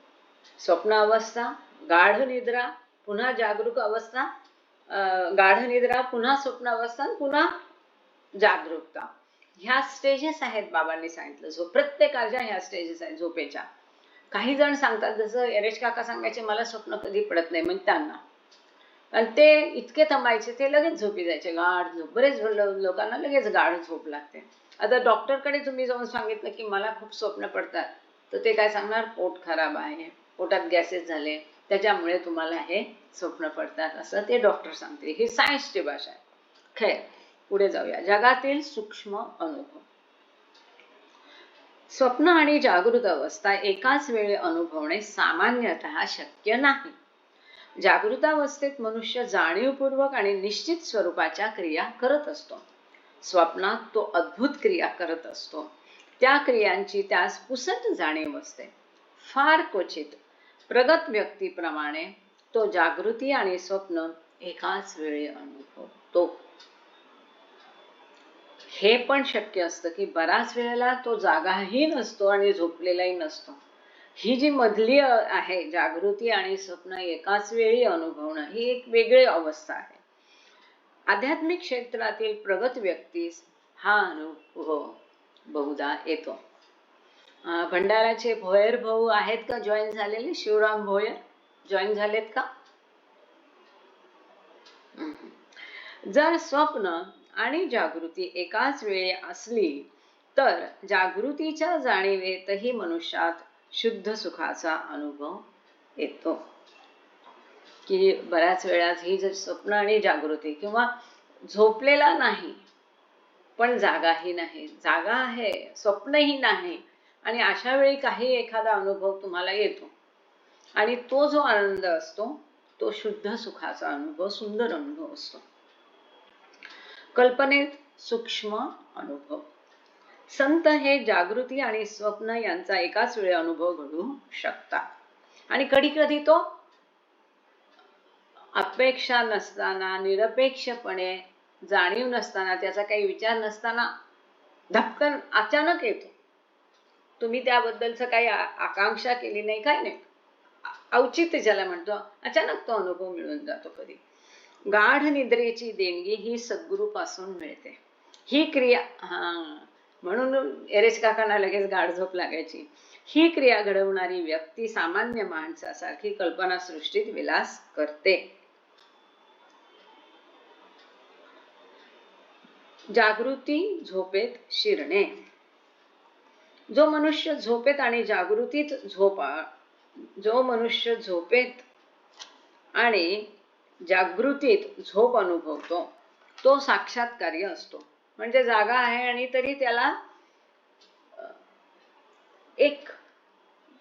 स्वप्न अवस्था, गाढ निद्रा, पुन्हा जागरूक अवस्था, गाढ निद्रा, पुन्हा स्वप्न अवस्था, पुन्हा जागरूकता. ह्या स्टेजेस आहेत बाबांनी सांगितलं. झोप प्रत्येकाच्या ह्या स्टेजेस आहेत झोपेच्या. काही जण सांगतात, जसं यरेश काका सांगायचे, मला स्वप्न कधी पडत नाही म्हणजे त्यांना, आणि ते इतके थांबायचे ते लगेच झोपी जायचे, गाढ झोप. बरेच लोकांना लगेच गाढ झोप लागते. आता डॉक्टरकडे तुम्ही जाऊन सांगितलं की मला खूप स्वप्न पडतात तर ते काय सांगणार, पोट खराब आहे, पोटात गॅसेस झाले त्याच्यामुळे तुम्हाला हे स्वप्न पडतात असं ते डॉक्टर सांगते. ही सायन्सची भाषा आहे. खैर, पुढे जाऊया. जगातील सूक्ष्म अनुभव. स्वप्न आणि जागृत अवस्था एकाच वेळी अनुभवणे सामान्यतः शक्य नाही. जागृतावस्थेत मनुष्य जाणीवपूर्वक आणि निश्चित स्वरूपाच्या क्रिया करत असतो. स्वप्नात तो अद्भुत क्रिया करत असतो. त्या क्रियांची त्यास पुसट जाणीव असते. फार क्वचित प्रगत व्यक्तीप्रमाणे तो जागृती आणि स्वप्न एकाच वेळी अनुभवतो. हे पण शक्य असतं की बराच वेळेला तो जागाही नसतो आणि झोपलेलाही नसतो. ही जी मधली आहे, जागृती आणि स्वप्न एकाच वेळी अनुभवणं, ही एक वेगळी अवस्था आहे. आध्यात्मिक क्षेत्रातील प्रगत व्यक्तीस हा अनुभव बहुधा येतो. भंडाराचे भोयर भाऊ आहेत का जॉईन झालेले? शिवराम भोयर जॉईन झालेत का? जर स्वप्न आणि जागृती एकाच वेळी असली तर जागृतीच्या जाणीवेतही मनुष्यात शुद्ध सुखाचा अनुभव येतो. की बऱ्याच वेळा ही जर स्वप्न आणि जागृती, किंवा झोपलेला नाही पण जागाही नाही, जागा आहे स्वप्नही नाही, आणि अशा वेळी काही एखादा अनुभव तुम्हाला येतो आणि तो जो आनंद असतो तो शुद्ध सुखाचा अनुभव, सुंदर अनुभव असतो. कल्पनेत सूक्ष्म अनुभव. संत हे जागृती आणि स्वप्न यांचा एकाच वेळी अनुभव घडू शकतात आणि कधी कधी तो अपेक्षा नसताना, निरपेक्षपणे जाणीव नसताना, त्याचा काही विचार नसताना धपकन अचानक येतो. तुम्ही त्याबद्दलच काही आकांक्षा केली नाही, काय नाही, औचित्य ज्याला म्हणतो, अचानक तो अनुभव मिळून जातो. कधी गाढ निद्रेची देणगी ही सद्गुरूपासून मिळते. ही क्रिया म्हणून एरेश काकांना लगेच गाढ झोप लागायची. ही क्रिया घडवणारी व्यक्ती सामान्य माणसासारखी कल्पना सृष्टीत विलास करते. जागृती झोपेत शिरणे. जो मनुष्य झोपेत आणि जागृतीत जो मनुष्य झोपेत आणि जागृतीत झोप अनुभवतो तो साक्षात्कारी असतो. म्हणजे जागा आहे आणि तरी त्याला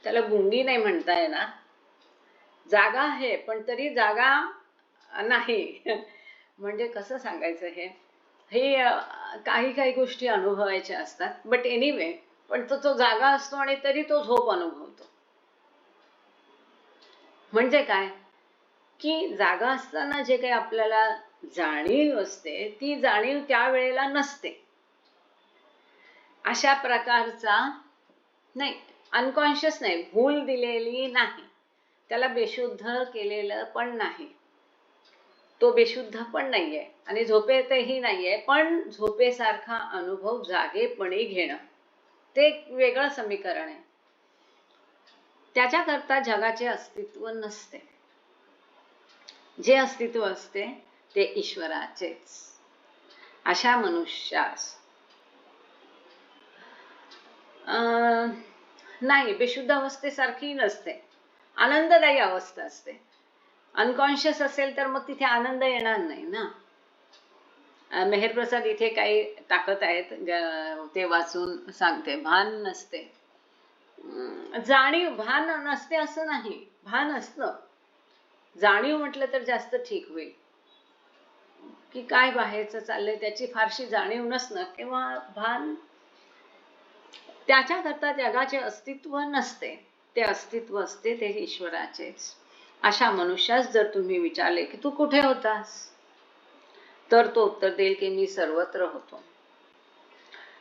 त्याला गुंगी नाही म्हणता येणार, जागा आहे पण तरी जागा नाही. म्हणजे कसं सांगायचं हे काही काही गोष्टी अनुभवायच्या असतात. बट एनिवे, पण तो जागा असतो आणि तरी तो झोप अनुभवतो. म्हणजे काय की जागा असताना जे काही आपल्याला जाणीव असते ती जाणीव त्यावेळेला नसते. अशा प्रकारचा नाही, अनकॉन्शियस नाही, भूल दिलेली नाही, त्याला बेशुद्ध केलेलं पण नाही, तो बेशुद्ध पण नाहीये आणि झोपेतही नाहीये. पण झोपेसारखा अनुभव जागेपणी घेणं ते एक वेगळं समीकरण आहे. त्याच्याकरता जगाचे अस्तित्व नसते. जे अस्तित्व असते ते ईश्वराचेच. अशा मनुष्यास नाही, बेशुद्ध अवस्थेसारखी नसते, आनंददायी अवस्था असते. अनकॉन्शियस असेल तर मग तिथे आनंद येणार नाही ना. मेहरप्रसाद इथे काही टाकत आहेत, ते वाचून सांगते. भान नसते, जाणीव, भान नसते असं नाही, भान असतं. जाणीव म्हटलं तर जास्त ठीक होईल की काय बाहेरचं चाललंय त्याची फारशी जाणीव नसणं किंवा भान. त्याच्याकरता जगाचे अस्तित्व नसते, ते अस्तित्व असते ते ईश्वराचेच. अशा मनुष्यास जर तुम्ही विचारले की तू कुठे होतास, तर तो उत्तर देईल की मी सर्वत्र होतो,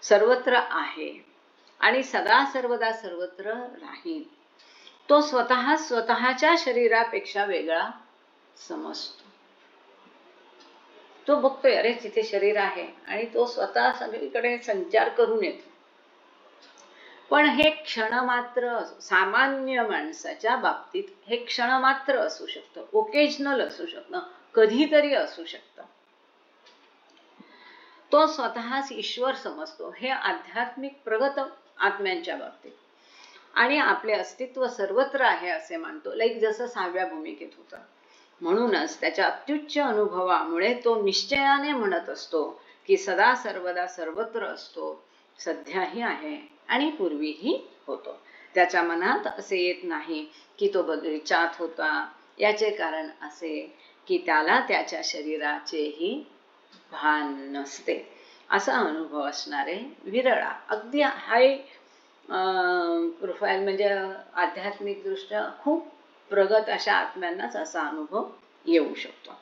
सर्वत्र आहे आणि सदा सर्वदा सर्वत्र राहील. तो स्वतःच्या शरीरापेक्षा वेगळा समजतो. तो बघतोय अरे तिथे शरीर आहे आणि तो स्वतः सगळीकडे संचार करून येतो. पण हे क्षणमात्र, सामान्य माणसाच्या बाबतीत हे क्षणमात्र असू शकतं, ओकेजनल असू शकतं, कधीतरी असू शकतं. तो स्वतःच ईश्वर समजतो, हे आध्यात्मिक प्रगत आत्म्यांच्या बाबतीत. आणि आपले अस्तित्व सर्वत्र आहे असे मानतो, लाईक जसं 6व्या भूमिकेत होतं. म्हणूनच त्याच्या अत्युच्च अनुभवामुळे तो निश्चयाने म्हणत असतो की सदा सर्वदा सर्वत्र असतो, सध्याही आहे आणि पूर्वीही होतो. त्याच्या मनात असे येत नाही की तो बगीचात होता. याचे कारण असे की त्याला त्याच्या शरीराचेही भान नसते. असा अनुभव असणारे विरळा, अगदी हाय प्रोफाईल म्हणजे आध्यात्मिक दृष्ट्या खूप प्रगत अशा आत्म्यांनाच असा अनुभव येऊ शकतो.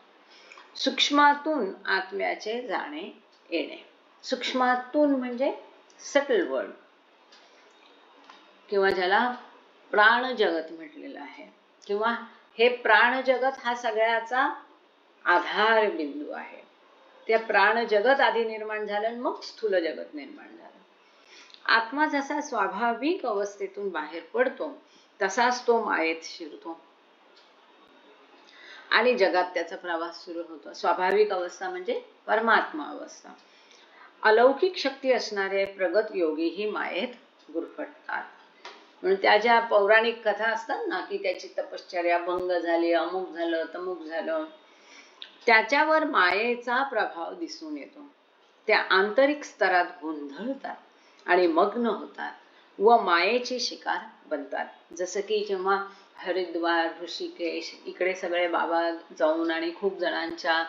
सूक्ष्मातून आत्म्याचे जाणे येणे. सूक्ष्मातून म्हणजे सटल वर्ल्ड किंवा ज्याला प्राण जगत म्हटलेलं आहे, किंवा हे प्राण जगत हा सगळ्याचा आधार बिंदू आहे. त्या प्राण जगत आधी निर्माण झालं मग स्थूल जगत निर्माण झालं. आत्मा जसा स्वाभाविक अवस्थेतून बाहेर पडतो तसाच तो मायेत शिरतो आणि जगात त्याचा प्रवास सुरू होतो. स्वाभाविक अवस्था म्हणजे परमात्मा अवस्था. अलौकिक शक्ती असणारे प्रगत योगी ही मायेत गुरफटतात. म्हणून त्या ज्या पौराणिक कथा असतात ना की त्याची तपश्चर्या भंग झाली, अमुक झालं तमुक झालं, त्याच्यावर मायेचा प्रभाव दिसून येतो. त्या आंतरिक स्तरात गोंधळतात आणि मग्न होतात व मायेची शिकार बनतात. जसं की जेव्हा हरिद्वार, ऋषिकेश इकडे सगळे बाबा जाऊन आणि खूप जणांच्या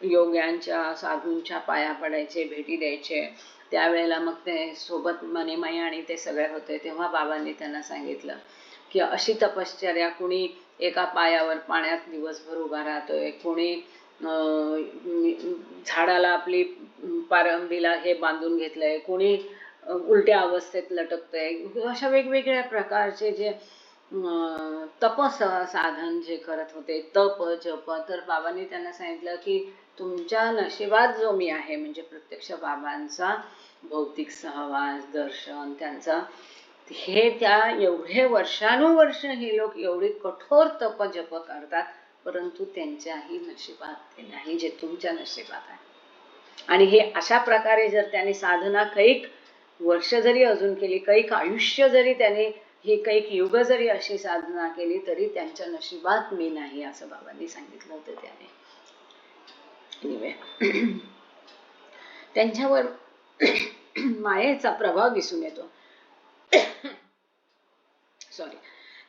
योग्यांच्या, साधूंच्या पाया पडायचे, भेटी द्यायचे, त्यावेळेला मग ते सोबत मनीमाई आणि ते सगळे होते. तेव्हा बाबांनी त्यांना सांगितलं की अशी तपश्चर्या, कुणी एका पायावर पाण्यात दिवसभर उभा राहतोय, कोणी झाडाला आपली पारंबीला हे बांधून घेतलंय, कोणी उलट्या अवस्थेत लटकतंय. अशा वेगवेगळ्या प्रकारचे जे तपस साधन जे करत होते, तप जप, तर बाबांनी त्यांना सांगितलं की तुमच्या नशिबात जो मी आहे, म्हणजे प्रत्यक्ष बाबांचा भौतिक सहवास, दर्शन, त्यांचा हे त्या एवढे वर्षानुवर्ष हे लोक एवढे कठोर तप जप करतात, परंतु त्यांच्याही नशिबात ते नाही जे तुमच्या नशिबात आहे. आणि हे अशा प्रकारे जर त्यांनी साधना कैक वर्ष जरी अजून केली, कैक आयुष्य जरी त्यांनी ही कैक युग जरी अशी साधना केली तरी त्यांच्या नशिबात मी नाही, असं बाबांनी सांगितलं होतं त्याने. त्यांच्यावर मायेचा प्रभाव दिसून येतो. सॉरी,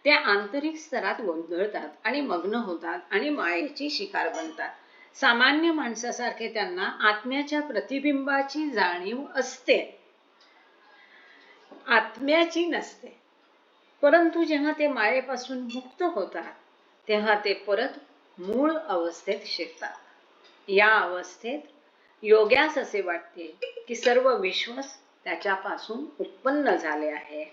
ते आंतरिक स्तरात गोंधळतात आणि मग्न होतात आणि मायेची शिकार बनतात. सामान्य माणसासारखे त्यांना आत्म्याच्या प्रतिबिंबाची जाणीव असते, आत्म्याची नसते. परंतु जेव्हा ते मायेपासून मुक्त होतात तेव्हा ते परत मूळ अवस्थेत शिरतात. या अवस्थेत योग्यास असे वाटते की सर्व विश्वच त्याच्यापासून उत्पन्न झाले आहे.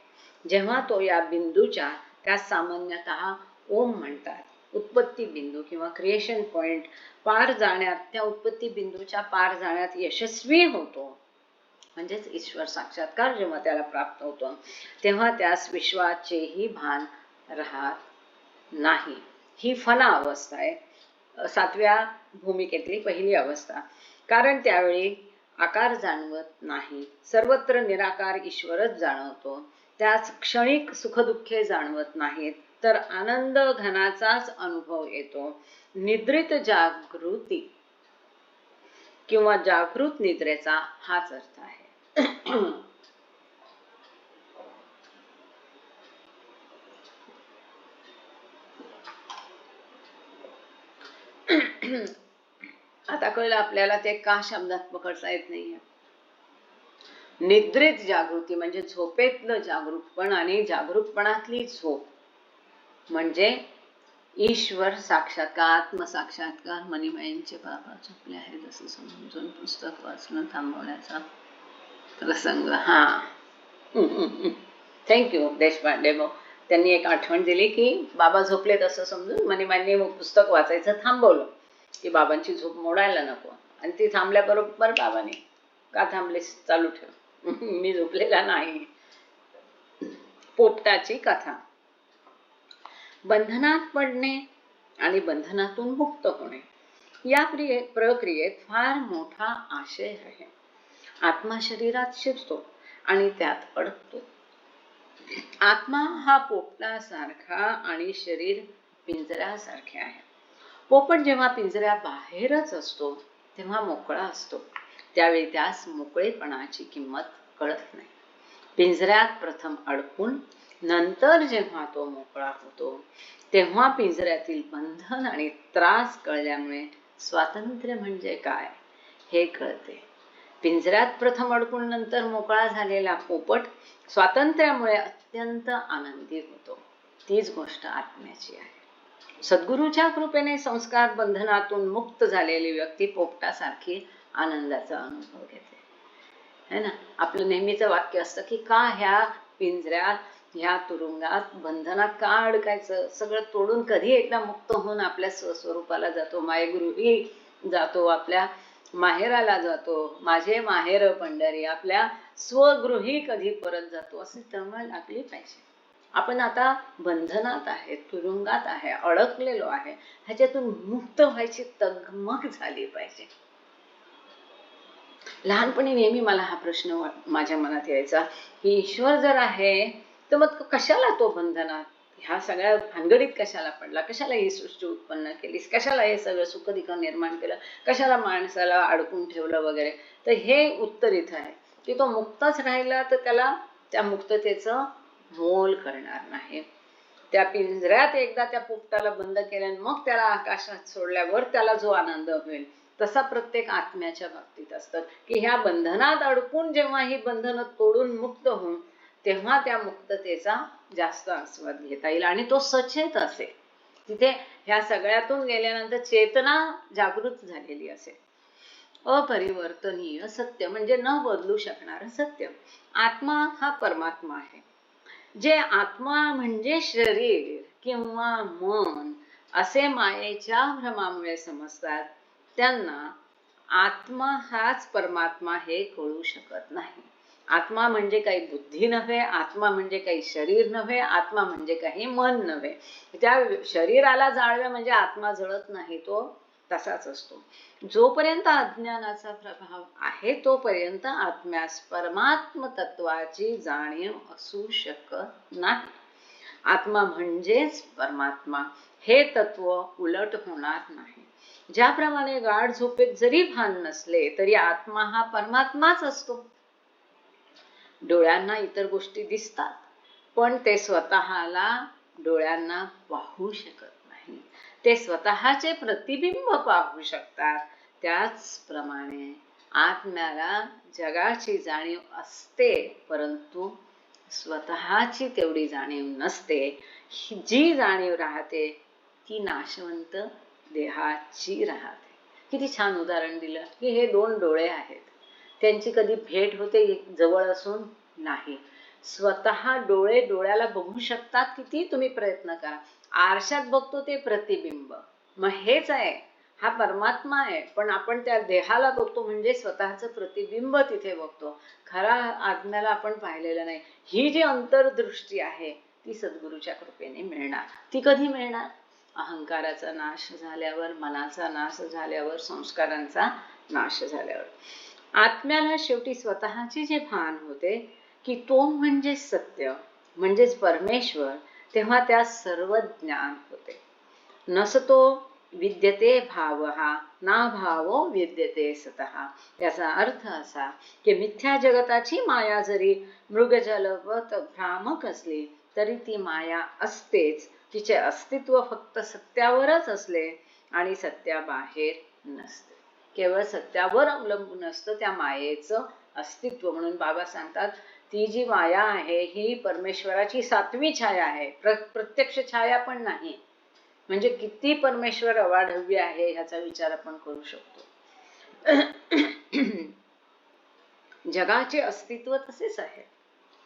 जेव्हा तो या बिंदूच्या, त्या सामान्यतः ओम म्हणतात, उत्पत्ती बिंदू किंवा क्रिएशन पॉइंट पार जाण्यात, त्या उत्पत्ती बिंदूच्या पार जाण्यात यशस्वी होतो, म्हणजेच ईश्वर साक्षात्कार जेव्हा त्याला प्राप्त होतो, तेव्हा त्यास विश्वाचेही भान राहत नाही. ही फना अवस्था आहे, 7व्या भूमिकेतली पहिली अवस्था. कारण त्यावेळी आकार जाणवत नाही, सर्वत्र निराकार ईश्वरच जाणवतो. त्याच क्षणिक सुखदुःखे जाणवत नाहीत, तर आनंद घनाचाच अनुभव येतो. निद्रित जागृती किंवा जागृत निद्रेचा हाच अर्थ आहे. आता कळलं आपल्याला ते का शब्दात पकडता येत नाहीये. निद्रित जागृती म्हणजे झोपेतलं जागरूकपण आणि जागरूकपणातली झोप म्हणजे ईश्वर साक्षात्कार, आत्मसाक्षात्कार. मनीमाईंचे बाबा झोपले आहेत असं समजून पुस्तक वाचणं थांबवण्याचा प्रसंग. हा, थँक्यू देशपांडे भाऊ, त्यांनी एक आठवण दिली की बाबा झोपलेत असं समजून मनीमाईंनी पुस्तक वाचायचं थांबवलं की बाबांची झोप मोडायला नको. आणि ती थांबल्याबरोबर बाबाने का थांबलीस, चालू ठेव, मी झोपलेला नाही. पोपटाची कथा. बंधनात पडणे आणि बंधनातून मुक्त होणे या प्रक्रियेत फार मोठा आशय आहे. आत्मा शरीरात शिरतो आणि त्यात अडकतो. आत्मा हा पोपटासारखा आणि शरीर पिंजऱ्यासारखे आहे. पोपट जेव्हा पिंजऱ्याबाहेरच असतो तेव्हा मोकळा असतो, त्यावेळी त्यास मोकळेपणाची किंमत कळत नाही. पिंजऱ्यात प्रथम अडकून नंतर जेव्हा तो मोकळा होतो तेव्हा पिंजऱ्यातील बंधन आणि त्रास कळल्यामुळे स्वातंत्र्य म्हणजे काय हे कळते. पिंजऱ्यात प्रथम अडकून नंतर मोकळा झालेला पोपट स्वातंत्र्यामुळे अत्यंत आनंदी होतो. तीच गोष्ट आत्म्याची आहे. सद्गुरूच्या कृपेने संस्कार बंधनातून मुक्त झालेली व्यक्ती पोपटासारखी आनंदाचा अनुभव घेते, है ना. आपलं नेहमीचं वाक्य असतं की का ह्या पिंजऱ्यात, ह्या तुरुंगात, बंधनात का अडकायचं, सगळं तोडून कधी एकदा मुक्त होऊन आपल्या स्वस्वरूपाला जातो, मायगृही जातो, आपल्या माहेराला जातो. माझे माहेर पंढरी, आपल्या स्वगृही कधी परत जातो, अशी तळमळ लागली पाहिजे. आपण आता बंधनात आहे, तुरुंगात आहे, अडकलेलो आहे, ह्याच्यातून मुक्त व्हायची तगमग झाली पाहिजे. लहानपणी नेहमी मला हा प्रश्न माझ्या मनात यायचा की ईश्वर जर आहे तर मग कशाला तो बंधनात, ह्या सगळ्या भानगडीत कशाला पडला, कशाला ही सृष्टी उत्पन्न केलीस, कशाला हे सगळं सुखदुःख निर्माण केलं, कशाला माणसाला अडकून ठेवलं वगैरे. तर हे उत्तर इथं आहे की तो मुक्तच राहिला तर त्याला त्या मुक्ततेचं मोल करणार नाही. त्या पिंजऱ्यात एकदा त्या पोपटाला बंद केल्याने मग त्याला आकाशात सोडल्यावर त्याला जो आनंद होईल तसा प्रत्येक आत्म्याच्या बाबतीत असतं की ह्या बंधनात अडकून जेव्हा ही बंधनं तोडून मुक्त होऊन तेव्हा त्या मुक्ततेचा जास्त आस्वाद घेता येईल आणि तो सचेत असेल. तिथे ह्या सगळ्यातून गेल्यानंतर चेतना जागृत झालेली असेल. अपरिवर्तनीय सत्य म्हणजे न बदलू शकणारं सत्य. आत्मा हा परमात्मा आहे. जे आत्मा म्हणजे शरीर किंवा मन असे मायेच्या भ्रमामुळे समजतात त्यांना आत्मा हाच परमात्मा हे कळू शकत नाही. आत्मा म्हणजे काही बुद्धी नव्हे, आत्मा म्हणजे काही शरीर नव्हे, आत्मा म्हणजे काही मन नव्हे. त्या शरीराला जाळलं म्हणजे आत्मा जळत नाही, तो तसाच असतो. जोपर्यंत अज्ञानाचा प्रभाव आहे तोपर्यंत आत्म्यास परमात्म तत्वाची जाणीव असू शकत नाही. आत्मा म्हणजेच परमात्मा हे तत्व उलट होणार नाही. ज्याप्रमाणे गाढ झोपेत जरी भान नसले तरी आत्मा हा परमात्माच असतो. डोळ्यांना इतर गोष्टी दिसतात पण ते स्वतःला डोळ्यांना पाहू शकत नाही. ते स्वतःचे प्रतिबिंब पाहू शकतात. त्याचप्रमाणे आत्म्याला जगाची जाणीव असते परंतु स्वतःची तेवढी जाणीव नसते. जी जाणीव राहते ती नाशवंत देहाची राहते. किती छान उदाहरण दिलं की हे दोन डोळे आहेत, त्यांची कधी भेट होते जवळ असून नाही. स्वतः डोळे डोळ्याला बघू शकतात किती तुम्ही प्रयत्न करा. आरशात बघतो ते प्रतिबिंब, मग हेच आहे, हा परमात्मा आहे. पण आपण त्या देहाला बघतो म्हणजे स्वतःचं प्रतिबिंब तिथे बघतो. खरा आत्म्याला आपण पाहिलेलं नाही. ही जी अंतर्दृष्टी आहे ती सद्गुरूच्या कृपेने मिळणार. ती कधी मिळणार? अहंकाराचा नाश झाल्यावर, मनाचा नाश झाल्यावर, संस्कारांचा नाश झाल्यावर. आत्म्याला शेवटी स्वतःचे जे भान होते की तो म्हणजे सत्य म्हणजेच परमेश्वर, तेव्हा त्या सर्व ज्ञान होते. नसतो विद्यते भावहा ना भावो विद्यते सतः. त्याचा अर्थ असा की मिथ्या जगताची माया जरी मृगजलवत भ्रामक असली तरी ती माया असतेच. तिचे अस्तित्व फक्त सत्यावरच असले आणि सत्याबाहेर नसते. केवळ सत्यावर अवलंबून असतं त्या मायेचं अस्तित्व. म्हणून बाबा सांगतात ती जी माया आहे ही परमेश्वराची 7वी छाया आहे, प्रत्यक्ष छाया पण नाही. म्हणजे किती परमेश्वर अवाढव्य आहे ह्याचा विचार आपण करू शकतो. जगाचे अस्तित्व तसेच आहे.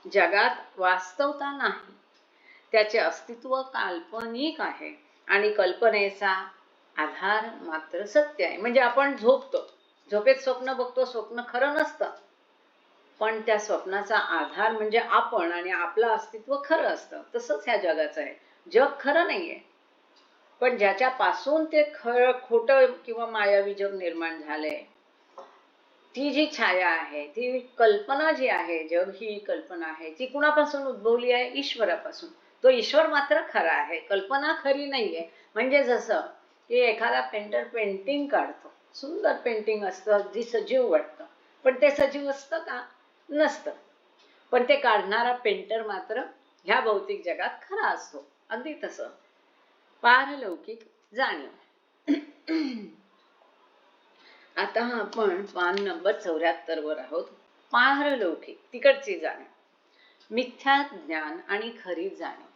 जगात वास्तवता नाही, त्याचे अस्तित्व काल्पनिक आहे आणि कल्पनेचा आधार मात्र सत्य आहे. म्हणजे आपण झोपतो, झोपेत स्वप्न बघतो, स्वप्न खरं नसतं पण त्या स्वप्नाचा आधार म्हणजे आपण आणि आपलं अस्तित्व खरं असतं. तसंच ह्या जगाचं आहे. जग खरं नाहीये पण ज्याच्यापासून ते खोटं किंवा मायावी जग निर्माण झालंय ती जी छाया आहे, ती कल्पना जी आहे, जग ही कल्पना आहे, ती कुणापासून उद्भवली आहे? ईश्वरापासून. तो ईश्वर मात्र खरा आहे, कल्पना खरी नाहीये. म्हणजे जसं की एखादा पेंटर पेंटिंग काढतो, सुंदर पेंटिंग असतं, अगदी सजीव वाटतं, पण ते सजीव असतं का? नसतं. पण ते काढणारा पेंटर मात्र ह्या भौतिक जगात खरा असतो. अगदी तसं पारलौकिक जाणीव. आता आपण पान नंबर 74 वर आहोत. पारलौकिक, तिकडची जाणीव. मिथ्या ज्ञान आणि खरी जाणीव.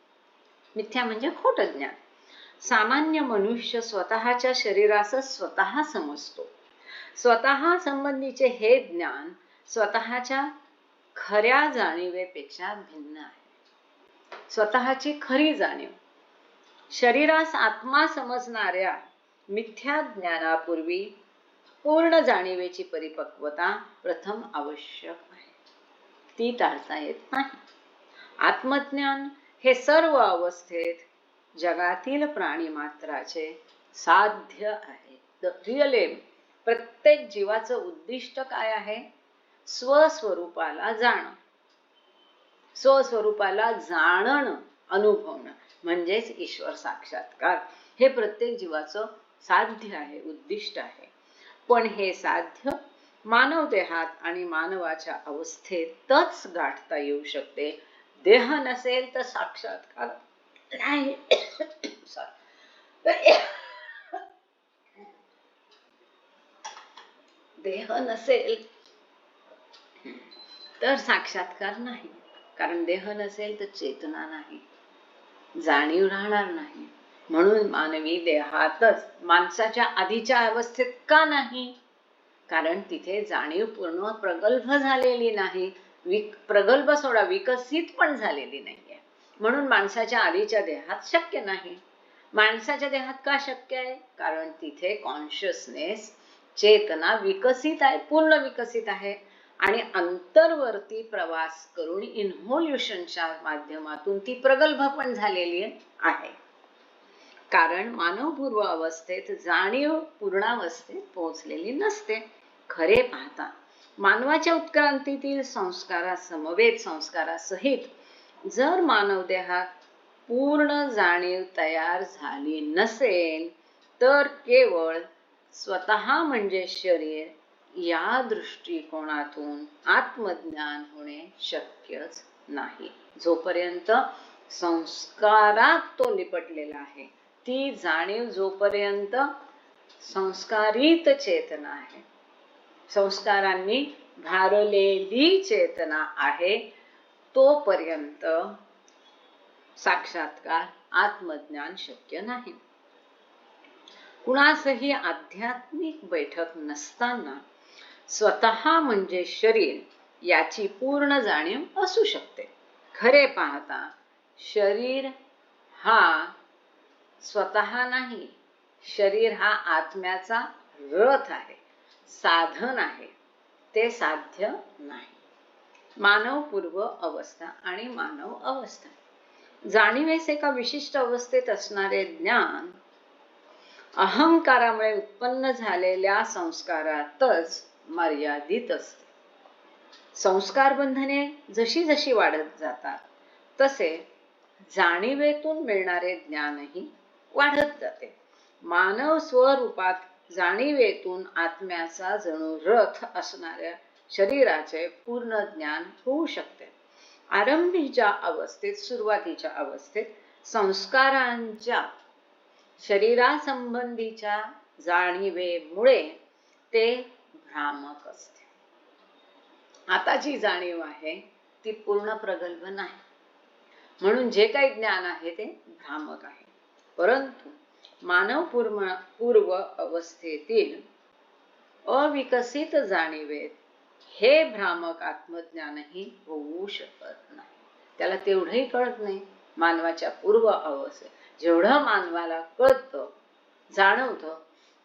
मिथ्या म्हणजे खोटं ज्ञान. सामान्य मनुष्य स्वतःच्या शरीरास स्वतः समजतो. स्वतः संबंधीचे हे ज्ञान स्वतःच्या खऱ्या जाणीवेपेक्षा भिन्न आहे. स्वतःची खरी जाणीव. शरीरास आत्मा समजणाऱ्या मिथ्या ज्ञानापूर्वी पूर्ण जाणीवेची परिपक्वता प्रथम आवश्यक आहे. ती टाळता येत नाही. आत्मज्ञान हे सर्व अवस्थेत जगातील प्राणी मात्राचे साध्य आहे. The real aim. प्रत्येक जीवाचं उद्दिष्ट काय आहे? स्वस्वरूपाला जाणं. स्वस्वरूपाला जाणणं, अनुभवणं म्हणजेच ईश्वर साक्षात्कार. हे प्रत्येक जीवाचं साध्य आहे, उद्दिष्ट आहे. पण हे साध्य मानव देहात आणि मानवाच्या अवस्थेतच गाठता येऊ शकते. देह नसेल तर साक्षात्कार नाही. देह नसेल तर साक्षात्कार नाही. कारण देह नसेल तर चेतना नाही, जाणीव राहणार नाही. म्हणून मानवी देहातच माणसाच्या आधीच्या अवस्थेत का नाही? कारण तिथे जाणीव पूर्ण प्रगल्भ झालेली नाही. प्रगल्भ सोडा, विकसित पण झालेली नाहीये. म्हणून माणसाच्या आधीच्या देहात शक्य नाही. माणसाच्या देहात का शक्य आहे? कारण तिथे कॉन्शियसनेस, चेतना विकसित आहे, पूर्ण विकसित आहे आणि अंतर्वर्ती प्रवास करून इन्व्होल्यूशनच्या माध्यमातून ती प्रगल्भ पण झालेली आहे. कारण मानवपूर्व अवस्थेत जाणीव पूर्णावस्थेत पोहोचलेली नसते. खरे पाहता मानवाच्या उत्क्रांतीतील संस्कारा समवेत संस्कारासहित जर मानव देहात पूर्ण जाणीव तयार झाली नसेल तर केवळ स्वतः म्हणजे शरीर या दृष्टिकोनातून आत्मज्ञान होणे शक्यच नाही. जोपर्यंत संस्कारात तो लिपटलेला आहे, ती जाणीव जोपर्यंत संस्कारित चेतना आहे, संस्कारांनी भारलेली चेतना आहे, तोपर्यंत साक्षात्कार आत्मज्ञान शक्य नाही. कुणासही आध्यात्मिक बैठक नसताना स्वतः म्हणजे शरीर याची पूर्ण जाणीव असू शकते. खरे पाहता शरीर हा स्वतः नाही, शरीर हा आत्म्याचा रथ आहे, साधन आहे, ते साध्य नाही. मानवपूर्व अवस्था आणि मानव अवस्था. जाणीवेस एका विशिष्ट अवस्थेत असणारे ज्ञान अहंकारामुळे उत्पन्न झालेल्या संस्कारातच मर्यादित असते. संस्कार बंधने जशी जशी वाढत जातात तसे जाणीवेतून मिळणारे ज्ञानही वाढत जाते. मानव स्वरूपात जाणीवेतून आत्म्याचा जणू रथ असणाऱ्या शरीराचे पूर्ण ज्ञान होऊ शकते. आरंभीच्या अवस्थेत, सुरुवातीच्या अवस्थेत संस्कारांच्या शरीरासंबंधीच्या जाणीवेमुळे ते भ्रामक असते. आता जी जाणीव आहे ती पूर्ण प्रगल्भ नाही, म्हणून जे काही ज्ञान आहे ते भ्रामक आहे. परंतु मानव पूर्व अवस्थेतील अविकसित जाणीवेत हे भ्रामक आत्मज्ञानही होऊ शकत नाही. त्याला तेवढंही कळत नाही. मानवाच्या पूर्व अवस्थेत जेवढं मानवाला कळतं, जाणवतं,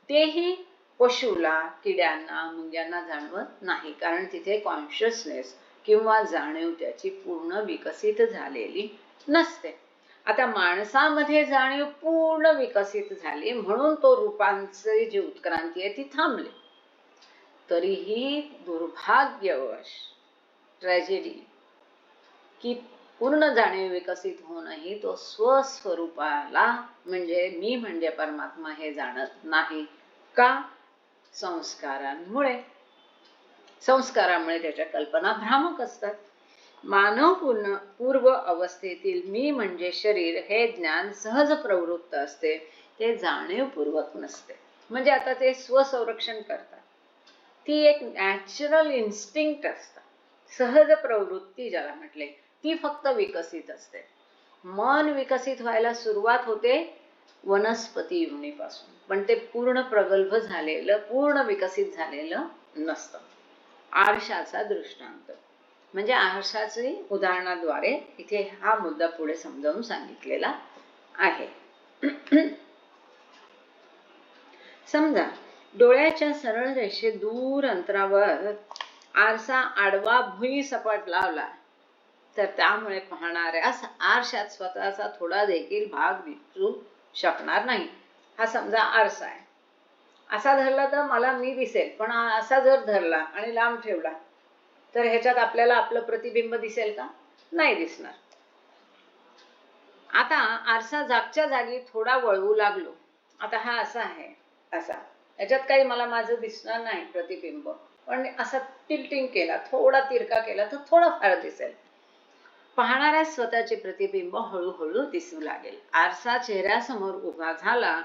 तेही पशुला, किड्यांना, मुंग्यांना जाणवत नाही, कारण तिथे कॉन्शियसनेस किंवा जाणीव त्याची पूर्ण विकसित झालेली नसते. आता माणसामध्ये जाणीव पूर्ण विकसित झाली म्हणून तो रूपांची जी उत्क्रांती आहे ती थांबली. तरीही दुर्भाग्यवश, ट्रॅजेडी, की पूर्ण जाणीव विकसित होऊनही तो स्वस्वरूपाला म्हणजे मी म्हणजे परमात्मा हे जाणत नाही. का? संस्कारांमुळे. संस्कारामुळे त्याच्या कल्पना भ्रामक असतात. मानव पूर्व अवस्थेतील मी म्हणजे शरीर हे ज्ञान सहज प्रवृत्त असते, ते जाणीवपूर्वक नसते. म्हणजे आता ते स्वसंरक्षण करतात. ती एक नॅचरल इन्स्टिंक्ट असतात, सहज प्रवृत्ती ज्याला म्हटले, ती फक्त विकसित असते. मन विकसित व्हायला सुरुवात होते वनस्पती योनीपासून, पण ते पूर्ण प्रगल्भ झालेलं, पूर्ण विकसित झालेलं नसतं. आरशाचा दृष्टांत म्हणजे आरशाची उदाहरणाद्वारे इथे हा मुद्दा पुढे समजावून सांगितलेला आहे. समजा डोळ्याच्या सरळ रेषे दूर अंतरावर आरसा आडवा भुईसपाट लावला तर त्यामुळे पाहणाऱ्यास आरशात स्वतःचा थोडा देखील भाग दिसू शकणार नाही. हा समजा आरसा आहे. असा धरला तर मला मी दिसेल, पण असा जर धरला आणि लांब ठेवला तर ह्याच्यात आपल्याला आपलं प्रतिबिंब दिसेल का? नाही दिसणार. आता आरसा जागच्या जागी थोडा वळवू लागलो. आता हा असा आहे, असा याच्यात काही मला माझं दिसणार नाही प्रतिबिंब, पण असा टिल्टिंग केला, थोडा तिरका केला तर थोडं फार दिसेल. पाहणाऱ्या स्वतःचे प्रतिबिंब हळूहळू दिसू लागेल. आरसा चेहऱ्यासमोर उभा झाला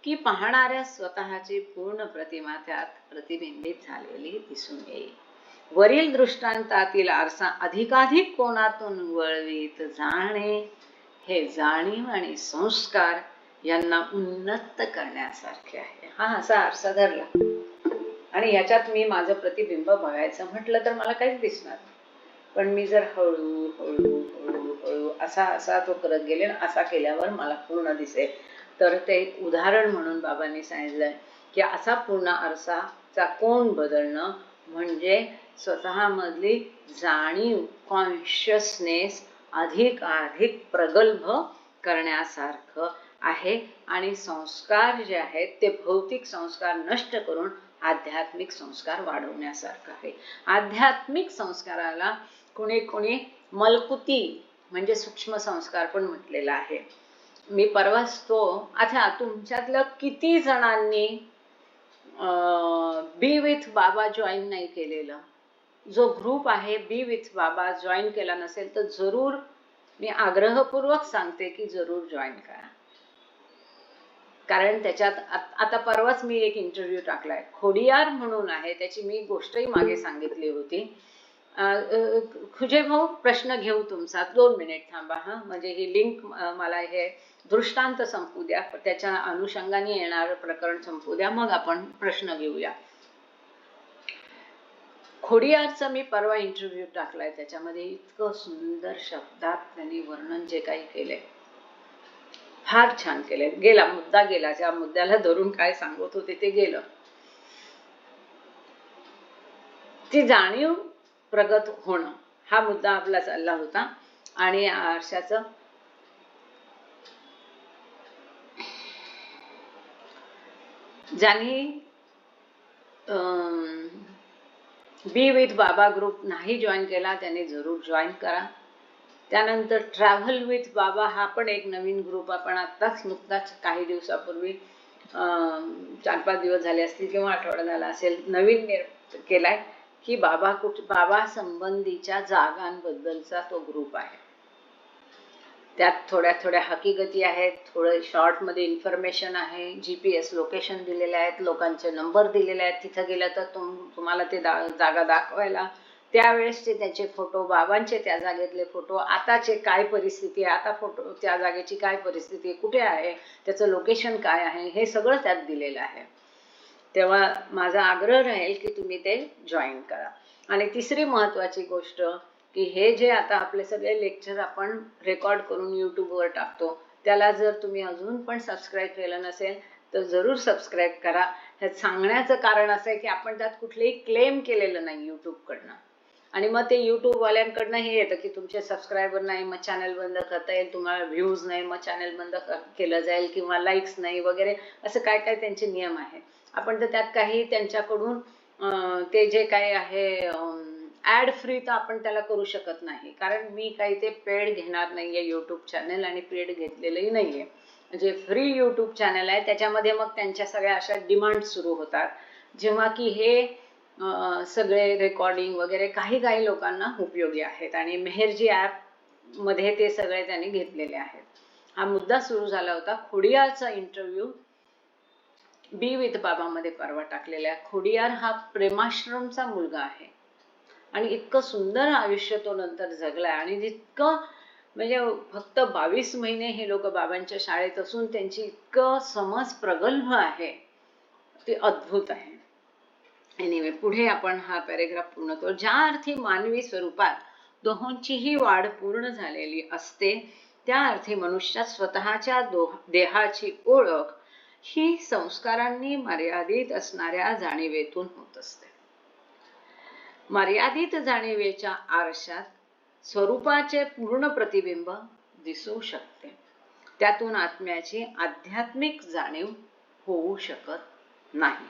की पाहणाऱ्या स्वतःची पूर्ण प्रतिमा त्यात प्रतिबिंबित झालेली दिसून येईल. वरील दृष्टांतातील आरसा अधिकाधिक कोणातून वळवीत जाणे हे जाणीव आणि संस्कार यांना उन्नत करण्यासारखे आहे. हा असा आरसा धरला आणि ह्याच्यात मी माझं प्रतिबिंब बघायचं म्हटलं तर मला काहीच दिसणार नाही. पण मी जर हळू हळू हळू हळू असा तो करत गेले, असा केल्यावर मला पूर्ण दिसेल. तर ते एक उदाहरण म्हणून बाबांनी सांगितलंय की असा पूर्ण आरसाचा कोन बदलणं म्हणजे स्वतःमधली जाणीव, कॉन्शियसनेस अधिक प्रगल्भ करण्यासारखं आहे. आणि संस्कार जे आहेत ते भौतिक संस्कार नष्ट करून आध्यात्मिक संस्कार वाढवण्यासारखं आहे. आध्यात्मिक संस्काराला कोणी मलकुती म्हणजे सूक्ष्म संस्कार पण म्हटलेला आहे. मी परवाच तो, अच्छा तुमच्यातल्या किती जणांनी बी विथ बाबा जॉईन नाही केलेलं? जो ग्रुप आहे बी विथ बाबा जॉईन केला नसेल तर जरूर मी आग्रहपूर्वक सांगते की जरूर जॉईन करा. कारण त्याच्यात आता परवाच मी एक इंटरव्ह्यू टाकलाय, खोडियार म्हणून आहे, त्याची मी गोष्टही मागे सांगितली होती. खुजे भाऊ प्रश्न घेऊ तुमचा, 2 मिनिट थांबा हा, म्हणजे ही लिंक मला हे दृष्टांत संपू द्या, त्याच्या अनुषंगाने येणारं प्रकरण संपू द्या, मग आपण प्रश्न घेऊया. खोडियारचं मी परवा इंटरव्ह्यू टाकलाय, त्याच्यामध्ये इतकं सुंदर शब्दात त्यांनी वर्णन जे काही केले फार छान केले. गेला मुद्दा गेला, ज्या मुद्द्याला धरून काय सांगत होते ते गेलं. ती जाणीव प्रगत होणं हा मुद्दा आपला चालला होता. आणि आरशाचं ज्यांनी बी विथ बाबा ग्रुप नाही जॉईन केला त्यांनी जरूर जॉईन करा. त्यानंतर ट्रॅव्हल विथ बाबा हा पण एक नवीन ग्रुप आपण आत्ताच नुकताच काही दिवसापूर्वी 4-5 दिवस झाले असतील किंवा आठवडा झाला असेल नवीन केलाय की बाबा संबंधीच्या जागांबद्दलचा तो ग्रुप आहे. त्यात थोड्या हकीकती आहेत, थोडं शॉर्ट मध्ये इन्फॉर्मेशन आहे, GPS लोकेशन दिलेले आहेत, लोकांचे नंबर दिलेले आहेत, तिथं गेलं तर तुम्हाला ते जागा दाखवायला, त्यावेळेसचे त्याचे फोटो, बाबांचे त्या जागेतले फोटो, आताचे काय परिस्थिती आहे, आता फोटो त्या जागेची काय परिस्थिती आहे, कुठे आहे, त्याचं लोकेशन काय आहे, हे सगळं त्यात दिलेलं आहे. तेव्हा माझा आग्रह राहील की तुम्ही ते जॉईन करा. आणि तिसरी महत्वाची गोष्ट की हे जे आता आपले सगळे लेक्चर आपण रेकॉर्ड करून यूट्यूबवर टाकतो, त्याला जर तुम्ही अजून पण सबस्क्राईब केलं नसेल तर जरूर सबस्क्राईब करा. हे सांगण्याचं कारण असं आहे की आपण त्यात कुठलेही क्लेम केलेलं नाही यूट्यूबकडनं. आणि मग ते यूट्यूबवाल्यांकडनं हे येतं की तुमचे सबस्क्रायबर नाही मग चॅनल बंद करता येईल, तुम्हाला व्ह्यूज नाही मग चॅनल बंद केलं जाईल, किंवा लाईक्स नाही वगैरे, असं काय काय त्यांचे नियम आहेत. आपण तर त्यात काही त्यांच्याकडून ते जे काय आहे ॲड फ्री तर आपण त्याला करू शकत नाही, कारण मी काही ते पेड घेणार नाहीये यूट्यूब चॅनल, आणि पेड घेतलेलंही नाहीये. म्हणजे फ्री यूट्यूब चॅनल आहे, त्याच्यामध्ये मग त्यांच्या सगळ्या अशा डिमांड सुरू होतात, जेव्हा की हे सगळे रेकॉर्डिंग वगैरे काही लोकांना उपयोगी आहेत. आणि मेहरजी ॲप मध्ये ते सगळे त्यांनी घेतलेले आहेत. हा मुद्दा सुरू झाला होता. खोडियारचा इंटरव्ह्यू बी विथ बाबा मध्ये परवा टाकलेला आहे. खोडियार हा प्रेमाश्रमचा मुलगा आहे आणि इतकं सुंदर आयुष्य तो नंतर जगलाय, आणि जितकं म्हणजे फक्त 22 महिने हे लोक बाबांच्या शाळेत असून त्यांची इतकं समज प्रगल्भ आहे, ते अद्भुत आहे. एनिवे पुढे आपण हा पॅरेग्राफ पूर्ण करू. ज्या अर्थी मानवी स्वरूपात दोहोंचीही वाढ पूर्ण झालेली असते त्या अर्थी मनुष्यात स्वतःच्या देहाची ओळख ही संस्कारांनी मर्यादित असणाऱ्या जाणीवेतून होत असते. मर्यादित जाणीवेच्या आरशात स्वरूपाचे पूर्ण प्रतिबिंब दिसू शकते. त्यातून आत्म्याची आध्यात्मिक जाणीव होऊ शकत नाही.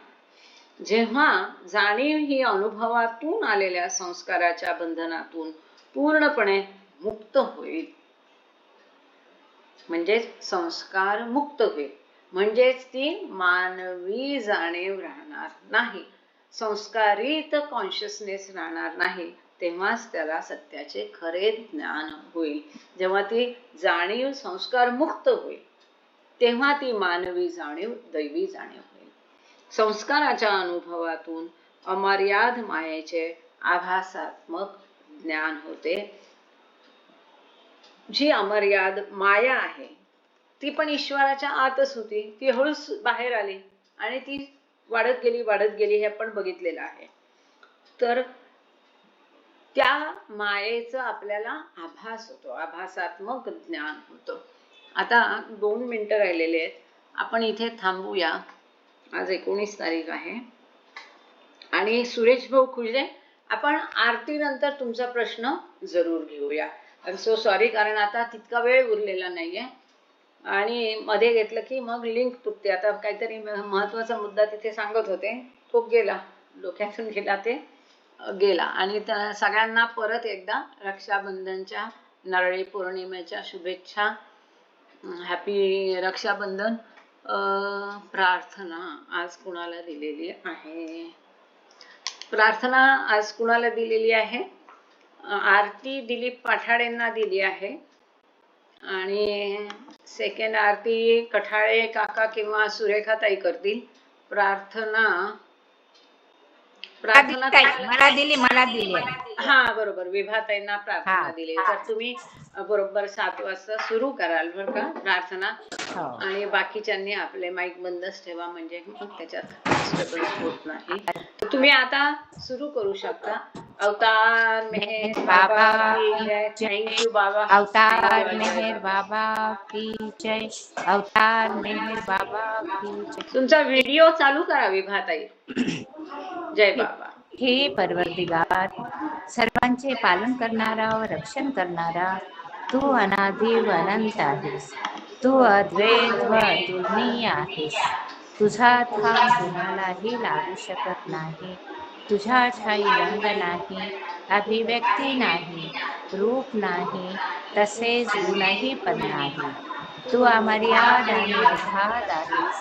जेव्हा जाणीव ही अनुभवातून आलेल्या संस्काराच्या बंधनातून पूर्णपणे मुक्त होईल, म्हणजेच संस्कार मुक्त होईल, म्हणजेच ती मानवी जाणीव राहणार नाही, संस्कारित कॉन्शियसनेस राहणार नाही, तेव्हाच त्याला सत्याचे खरे ज्ञान होईल. जेव्हा ती जाणीव संस्कार मुक्त होईल तेव्हा ती मानवी जाणीव दैवी जाणीव होईल. संस्काराच्या अनुभवातून अमर्याद मायेचे आभासात्मक ज्ञान होते. जी अमर्याद माया आहे ती पण ईश्वराच्या आतच होती, ती हळूच बाहेर आली आणि ती वाढत गेली हे आपण बघितलेलं आहे. तर त्या मायेचं आपल्याला आभास होतो, आभासात्मक ज्ञान होतं. आता 2 मिनिटं राहिलेले आहेत, आपण इथे थांबूया. आज 19 तारीख आहे. आणि सुरेश भाऊ खुजे, आपण आरती नंतर तुमचा प्रश्न जरूर घेऊया. आय एम सो सॉरी, कारण आता तितका वेळ उरलेला नाहीये आणि मध्ये घेतलं की मग लिंक तुटते. आता काहीतरी महत्वाचा मुद्दा तिथे सांगत होते, तो गेला, डोक्यातून गेला, ते गेला. आणि सगळ्यांना परत एकदा रक्षाबंधनच्या नारळी पौर्णिमेच्या शुभेच्छा. हॅपी रक्षाबंधन. प्रार्थना आज कुणाला दिलेली आहे? प्रार्थना आज कुणाला दिलेली आहे? आरती दिलीप पाठाडेंना दिली आहे आणि सेकंड आरती कठाळे काका किंवा सुरेखा ताई करतील. प्रार्थना मला दिली हा बरोबर, विभाताईंना प्रार्थना दिली. तर तुम्ही बरोबर 7 वाजता सुरू कराल बरं का प्रार्थना. आणि बाकीच्यांनी आपले माईक बंदच ठेवा, म्हणजे मग त्याच्यात डिस्टर्बन्स होत नाही. तर तुम्ही आता सुरू करू शकता. अवतार मेहर बाबा की जय. थँक्यू बाबा. अवतार मेहर बाबा की जय. अवतार मेहर बाबा की जय. तुमचा व्हिडिओ चालू करा विभाताई. जय बाबा. हे परवरदिगार, सर्वांचे पालन करणारा व रक्षण करणारा, तू अनादि व अनंत आहेस. तू अद्वैत व अतुलनीय आहेस. तुझा थाट कुणालाही लागू शकत नाही. तुझा ठाई रंग नाही, अभिव्यक्ती नाही, रूप नाही, तसेच गुणही पण नाही. तू अमर्याद आणि अगाध आहेस.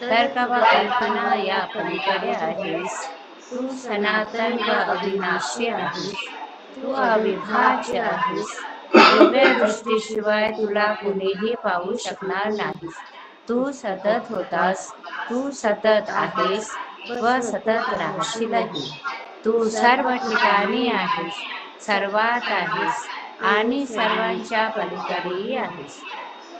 तर्क व कल्पना या पलीकडे आहेस. तू सनातन व अविनाशी आहेस. तू अविभाज्य आहेस. दिव्य दृष्टीशिवाय तुला कुणीही पाहू शकणार नाहीस. तू सतत होतास, तू सतत आहेस व सतत राहशीलही. तू सर्व ठिकाणी आहेस, सर्वात आहेस आणि सर्वांच्या पलीकडेही आहेस.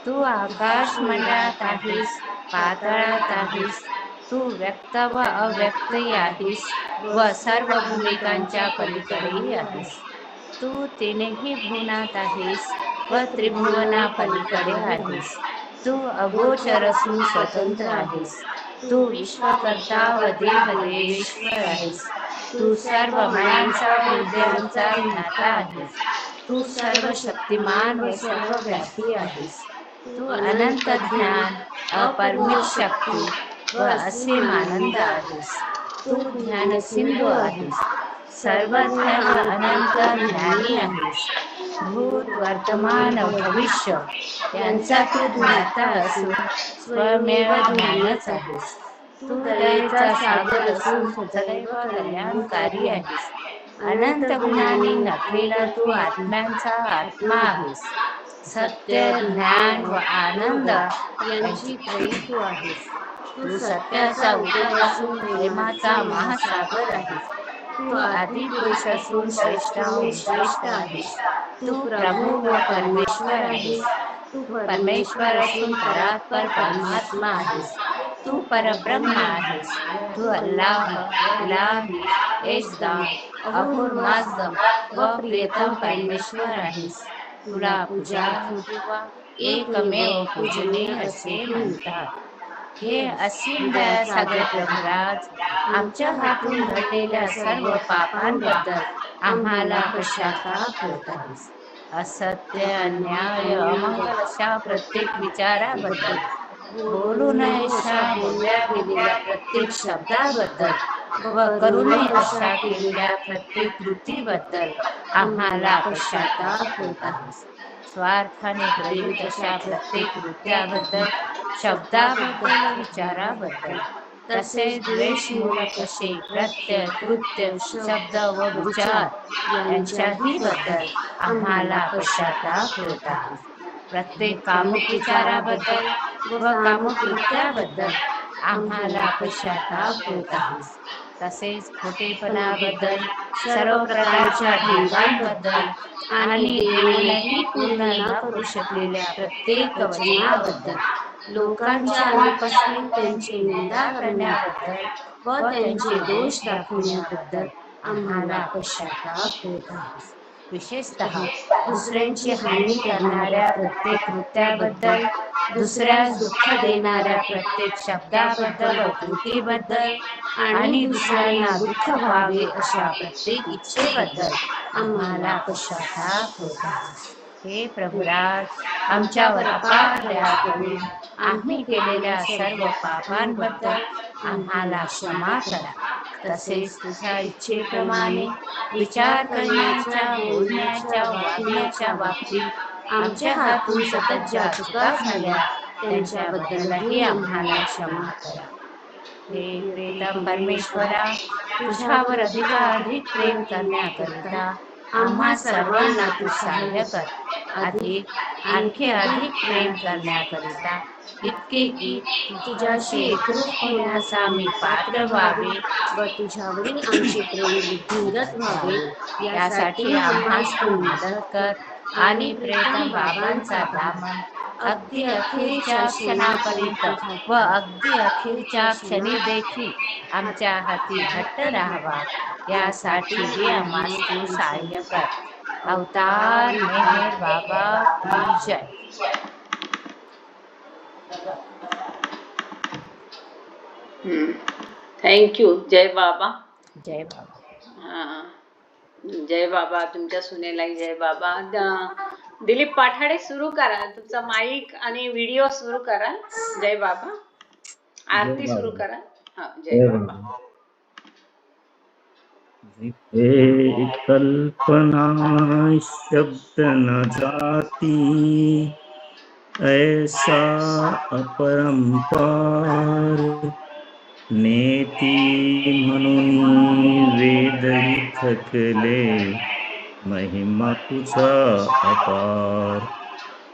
तू आकाश मंडळात आहेस, पाताळात आहेस. तू व्यक्त व अव्यक्तही आहेस व सर्व भूमिकांच्या पलीकडेही आहेस. तू तिन्ही भुवनात आहेस व त्रिभुवना पलीकडे आहेस. तू अगोचर असून स्वतंत्र आहेस. तू विश्वकर्ता व देवदेवेश्वर आहेस. तू सर्व मनांचा हृदयांचा ज्ञाता आहेस. तू सर्व शक्तिमान व सर्वव्यापी आहेस. तू अनंत ज्ञान, अपरिमित शक्ती व असीम आनंद आहेस. तू ज्ञान सिंधू आहेस. सर्वज्ञ व अनंत ज्ञानी आहेस. भूत, वर्तमान व भविष्य यांचा तू ज्ञाता असून स्वमेव ज्ञानच आहेस. तू दयेचा सागर असून सदैव कल्याणकारी आहेस. अनंत गुणांनी नटलेला तू आत्म्यांचा आत्मा आहेस. सत्य, ज्ञान व आनंद यांची त्रयी तू आहेस. तू सत्याचा उदय असून प्रेमाचा महासागर आहेस. तू आदिपुरुष असून श्रेष्ठाहून श्रेष्ठ आहेस. तू प्रभू व परमेश्वर आहेस. तू परमेश्वर असून परात्पर परमात्मा आहेस. तू परब्रह्म आहेस. तू अल्लाह, इलाही, एजदा, अहुर माजम व प्रियतम परमेश्वर आहेस. तुला पूजा किंवा एकमेव पूजनीय असे म्हणतात. हे असीम दयासागर प्रभुराज, आमच्या हातून घडलेल्या सर्व पापांबद्दल आम्हाला पश्चाताप होत आहे. असत्य, अन्याय, अमंगल अशा प्रत्येक विचाराबद्दल, बोलू नये अशा बोलल्या गेलेल्या प्रत्येक शब्दाबद्दल व करू नये अशा केलेल्या प्रत्येक कृतीबद्दल आम्हाला पश्चाताप होत आहे. स्वार्थाने प्रेरित अशा प्रत्येक कृत्याबद्दल, शब्दाबद्दल, विचाराबद्दल, तसेच द्वेषमूलक असे कृत्य, शब्द व विचार यांच्याही बद्दल आम्हाला पश्चाताप होत आहे. प्रत्येक कामुक विचाराबद्दल व कामुक कृत्याबद्दल आम्हाला पश्चाताप होत आहे. तसेच खोटेपणाबद्दल, सर्व प्रकारच्या ढोंगांबद्दल आणि देऊनही पूर्ण न करू शकलेल्या प्रत्येक वचनाबद्दल, लोकांच्या अनुपस्थित त्यांची निंदा करण्याबद्दल व त्यांचे दोष दाखवण्याबद्दल आम्हाला पश्चाताप होत आहे. विशेषतः दुसऱ्यांची हानी करणाऱ्या प्रत्येक कृत्याबद्दल, दुसऱ्यास दुःख देणाऱ्या प्रत्येक शब्दाबद्दल व कृतीबद्दल आणि दुसऱ्यांना दुःख व्हावे अशा प्रत्येक इच्छेबद्दल आम्हाला पश्चाताप होत आहे. हे प्रभुराज, आमच्यावर अपार दया करून आम्ही केलेल्या सर्व पापांबद्दल आम्हाला क्षमा करा. तसेच तुझ्या इच्छेप्रमाणे विचार करण्याच्या, बोलण्याच्या, वागण्याच्या बाबतीत आमच्या हातून सतत ज्या चुका झाल्या त्यांच्याबद्दलही आम्हाला क्षमा करा. हे प्रियतम परमेश्वरा, तुझ्यावर अधिकाधिक प्रेम करण्याकरिता आम्हा सर्वांना तू सहाय्य कर. आणखी अधिक प्रेम करण्याकरिता, इतके की तुझ्याशी एकरूप होण्यास आम्ही पात्र व्हावे व तुझ्यावरील आमचे प्रेम वृद्धिंगत व्हावे, यासाठी आम्हास तू मदत कर. आणि प्रियतम बाबांचा दामन अगदी अखेरच्या क्षणापर्यंत व अगदी अखेरच्या क्षणी देखील आमच्या हाती घट्ट राहावा, यासाठी बी आम्हास तू सहाय्य कर. अवतार मेहर बाबा की जय. थँक्यू. जय बाबा. जय बाबा. जय बाबा. तुमच्या सुनेलाही जय बाबा. दिलीप पाठाडे सुरू करा तुमचा माईक आणि व्हिडिओ सुरू करा. जय बाबा. आरती सुरू करा. जय बाबा. जिथे कल्पना शब्द न जाती, ऐसा अपरंपार नेती म्हणून वेदही थकले, महिमा तुझा अपार.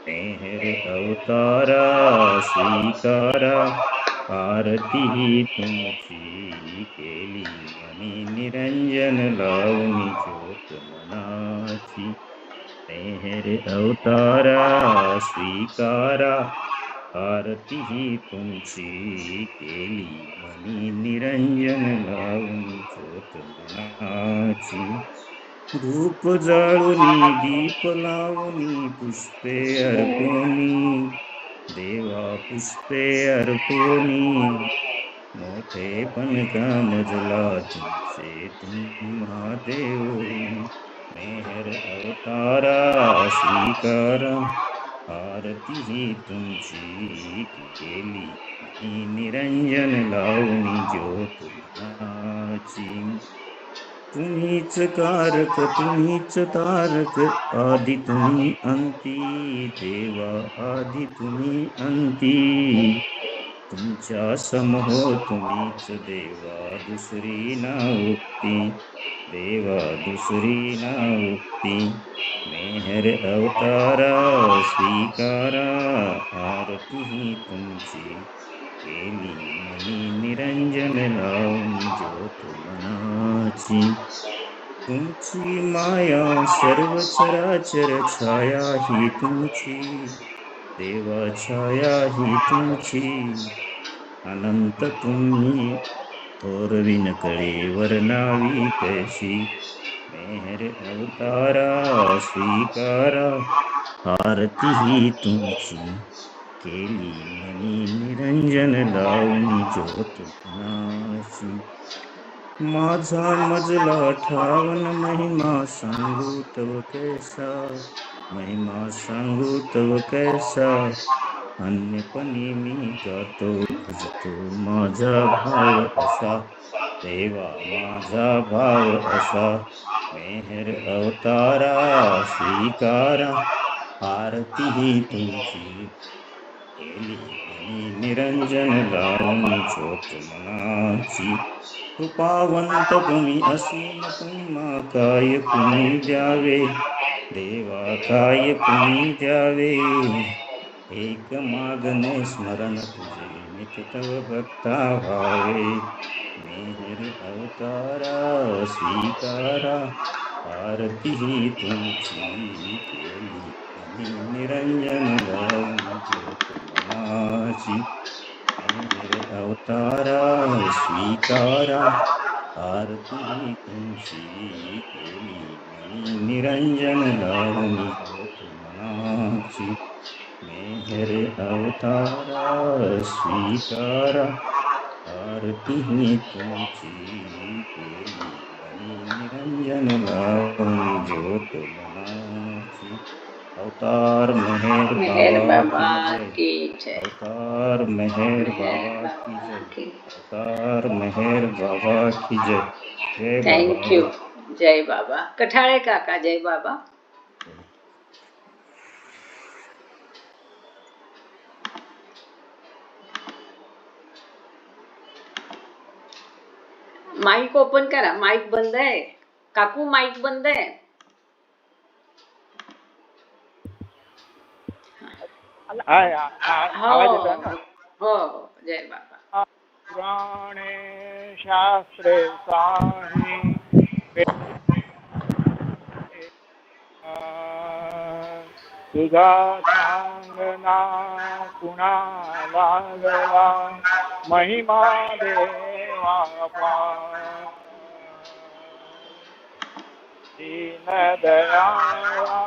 मेहर अवतारा स्वीकारा, आरती तुमची केली मनी निरंजन लावणी ज्योत मनाची. मेहर अवतारा स्वीकारा, आरती तुमची केली मनी निरंजन लावणी ज्योत मनाची. धूप जाळूनी दीप लावणी पुष्पे अर्पणी, देवा पुष्पे अर्पणी. मोठे पण कामजला तुमचे तुम्ही महादेव. मेहर अवतारा स्वीकारा, आरती तुमची केली निरंजन लावणी ज्योत मनाची. तुम्हीच कारक तुम्हीच तारक, आदि तुम्ही अंती, देवा आदि तुम्ही अंती. तुमच्या समहो तुम्हीच देवा, दुसरी ना उक्ती, देवा दुसरी ना उक्ती. मेहर अवतारा स्वीकारा, आरती तुमची केली मनी निरंजन लावणी ज्योत मनाची. तुमची माया सर्व चराचर छाया ही तुमची, देवा छाया ही तुमची. अनंत तुम्ही थोरविन कळे वर्णावी कशी. मेहर अवतारा स्वीकारा, आरती ही तुमची केली मनी निरंजन लावणी ज्योत मनाची. माझा मजला ठावन महिमा सांगू तव कैसा, महिमा सांगू तव कैसा. अन्यपणी मी गातो भजतो माझा भाव असा, देवा माझा भाव असा. मेहर अवतारा स्वीकारा, आरती ही तुमची केली मनी निरंजन लावणी ज्योत मनाची. कृपावंत तुम्ही असीम तुम्हा काय कुणी द्यावे, देवा काय कुणी द्यावे. एक मागणे स्मरण तुझे नित्य तव भक्ता व्हावे. मेहर अवतारा स्वीकारा, आरती ही तुमची केली मनी निरंजन लावणी ज्योत मनाची. मेहर अवतारा स्वीकारा, आरती तुमची केली मनी निरंजन लावणी ज्योत मनाची. मेहर अवतारा स्वीकारा, आरती तुमची केली मनी निरंजन लावणी ज्योत मनाची. अवतार मेहर मेहर बाबा बाबा की जय। की जय। अवतार मेहर बाबा की जय। अवतार मेहर बाबा की जय। जय बाबा। Thank you. जय बाबा. कठाळे काका जय बाबा. माईक ओपन करा. माईक बंद आहे काकू. माईक बंद आहे. आवाज येतोय ना? हो. जय बाबा. पुराणे शास्त्रे साही तुझा सांगना कुणा लागला महिमा देवा दीन दयाळा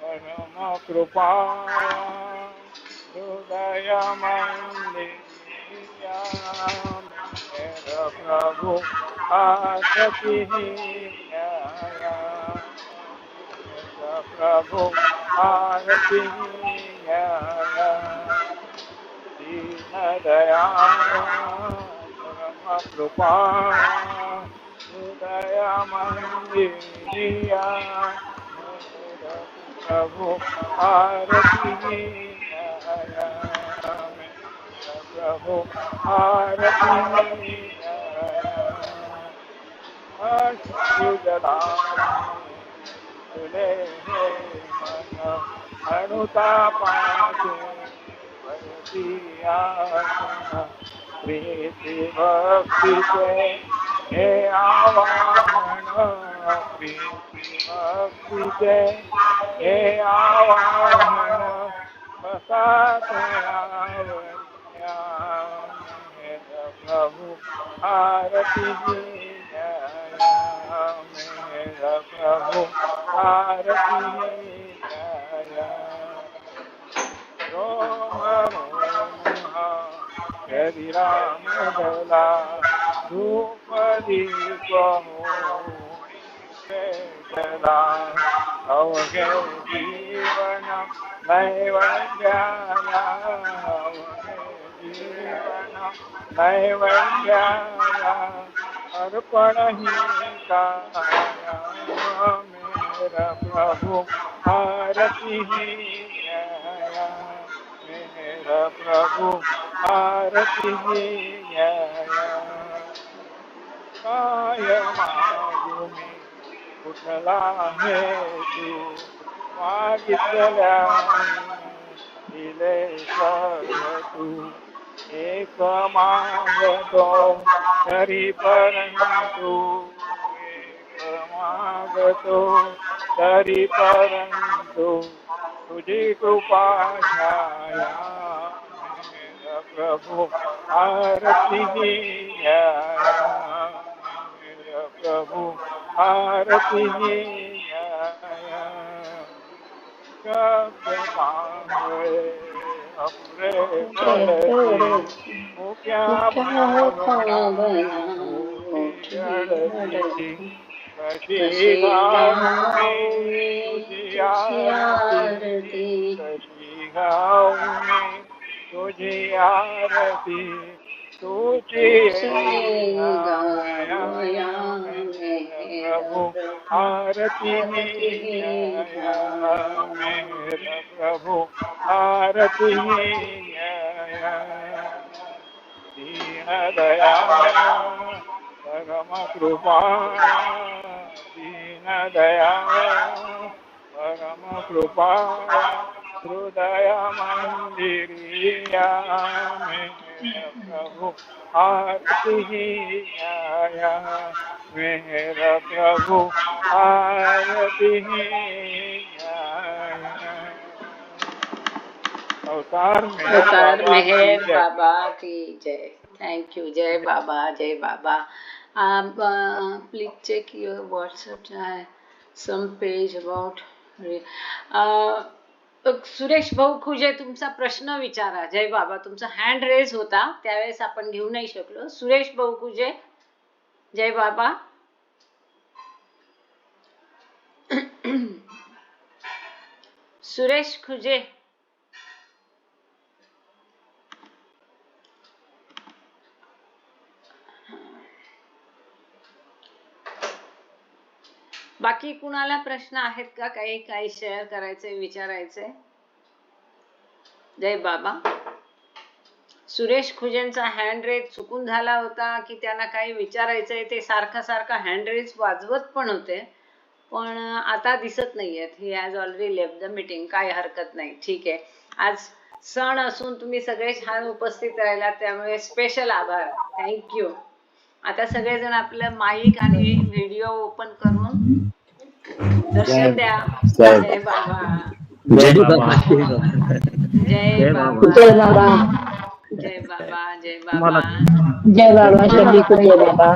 परम कृपाळा हृदय मंदिरिया मेर प्रभु आरती न्याया मेर प्रभु आरती न्याया दीन दयाळा परम कृपाळा हृदय मंदिरिया मेर प्रभु आरती न्याया मेर प्रभु आरती न्याया अश्रुजलाने तुले हे मन अनुतापाचे वरती आसन प्रीती भक्तीचे हे आवाहन प्रीती भक्तीचे हे आवाहन बसा तयावल्या मेर प्रभु आरती न्याया मेर प्रभु आरती न्याया रोम रोम शरीरा मदला धूप दीप होणी पेटला अवघे जीवन नैवेद्याला अवघे जीवन नैवेद्याला अर्पण ही काया मेरा प्रभु आरती न्याया मेरा प्रभु आरती न्याया काय मागू मी कुठला हेतू मागितल्या दिले सर्व तू एक मागतो तरी परंतु एक मागतो तरी परंतु तुझी कृपा छाया मेरा प्रभु आरती न्याया मेरा प्रभु आरती न्याया शब्द पांगळे अपुरे पडते मुक्या भावना मोठी अडती कशी गाऊ मी तुझी आरती कशी गाऊ मी तुझी आरती तुझी गाया प्रभु आरती न्याया मेरा प्रभु आरती न्याया दीन दयाळा परम कृपाळा दीन दयाळा परम कृपाळा हृदय मंदिरिया मेरा प्रभु आरती न्याया मेरा प्रभु आरती न्याया अवतार मेहर बाबा की जय. Thank you. जय बाबा. जय बाबा. Please check your WhatsApp some page about. Suresh भाऊ खुजे तुमचा प्रश्न विचारा. जय बाबा. तुमचा हँड रेज होता त्यावेळेस आपण घेऊ नाही शकलो. सुरेश भाऊ खुजे जय बाबा. सुरेश खुजे, बाकी कुणाला प्रश्न आहेत का? काही काही शेअर करायचे, विचारायचे? जय बाबा. सुरेश खुजेंचा हँड रेज चुकून झाला होता की त्यांना काही विचारायचंय, ते सारखं सारखं हँड रेज वाजवत पण होते, पण आता दिसत नाहीयेत. He has already left the meeting. काय हरकत नाही, ठीक आहे. आज सण असून तुम्ही सगळे छान उपस्थित राहिला, त्यामुळे स्पेशल आभार. थँक्यू. आता सगळेजण आपलं माईक आणि व्हिडिओ ओपन करून दर्शन द्या. जय बाबा. जय बाबा. जय बाबा. जय बाबा. जय बाबा. जय बाबा. जय बाबा. सभी को जय बाबा.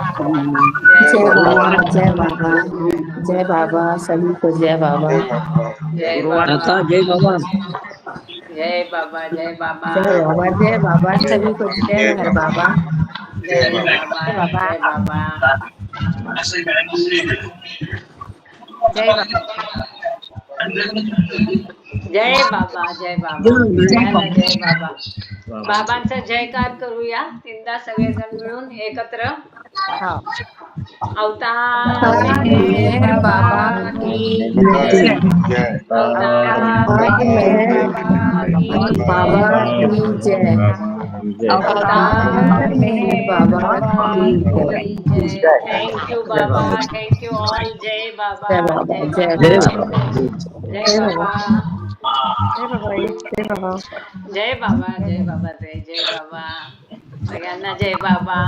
जय बाबा. जय बाबा. जय बाबा. सभी को जय बाबा. जय बाबा. जय बाबा. जय बाबा. जय बाबा. जय बाबा. जय बाबा. सभी को जय मेहर बाबा. जय बाबा. जय बाबा. जय बाबा. जय बाबा. जय बाबा. जय बाबा. बाबांचा जयकार करूया तीनदा सगळेजण मिळून एकत्र. हाँ. अवतार मेहर बाबा की जय. अवतार मेहर बाबा की जय. अवतार मेहर बाबा की जय. थँक्यू बाबा. Thank you all. जय बाबा. जय बाबा. जय जय बाबा. बाबा. जय बाबा. जय बाबा. जय बाबा. जय बाबा. जय बाबा. जय बाबा. सगळ्यांना जय बाबा.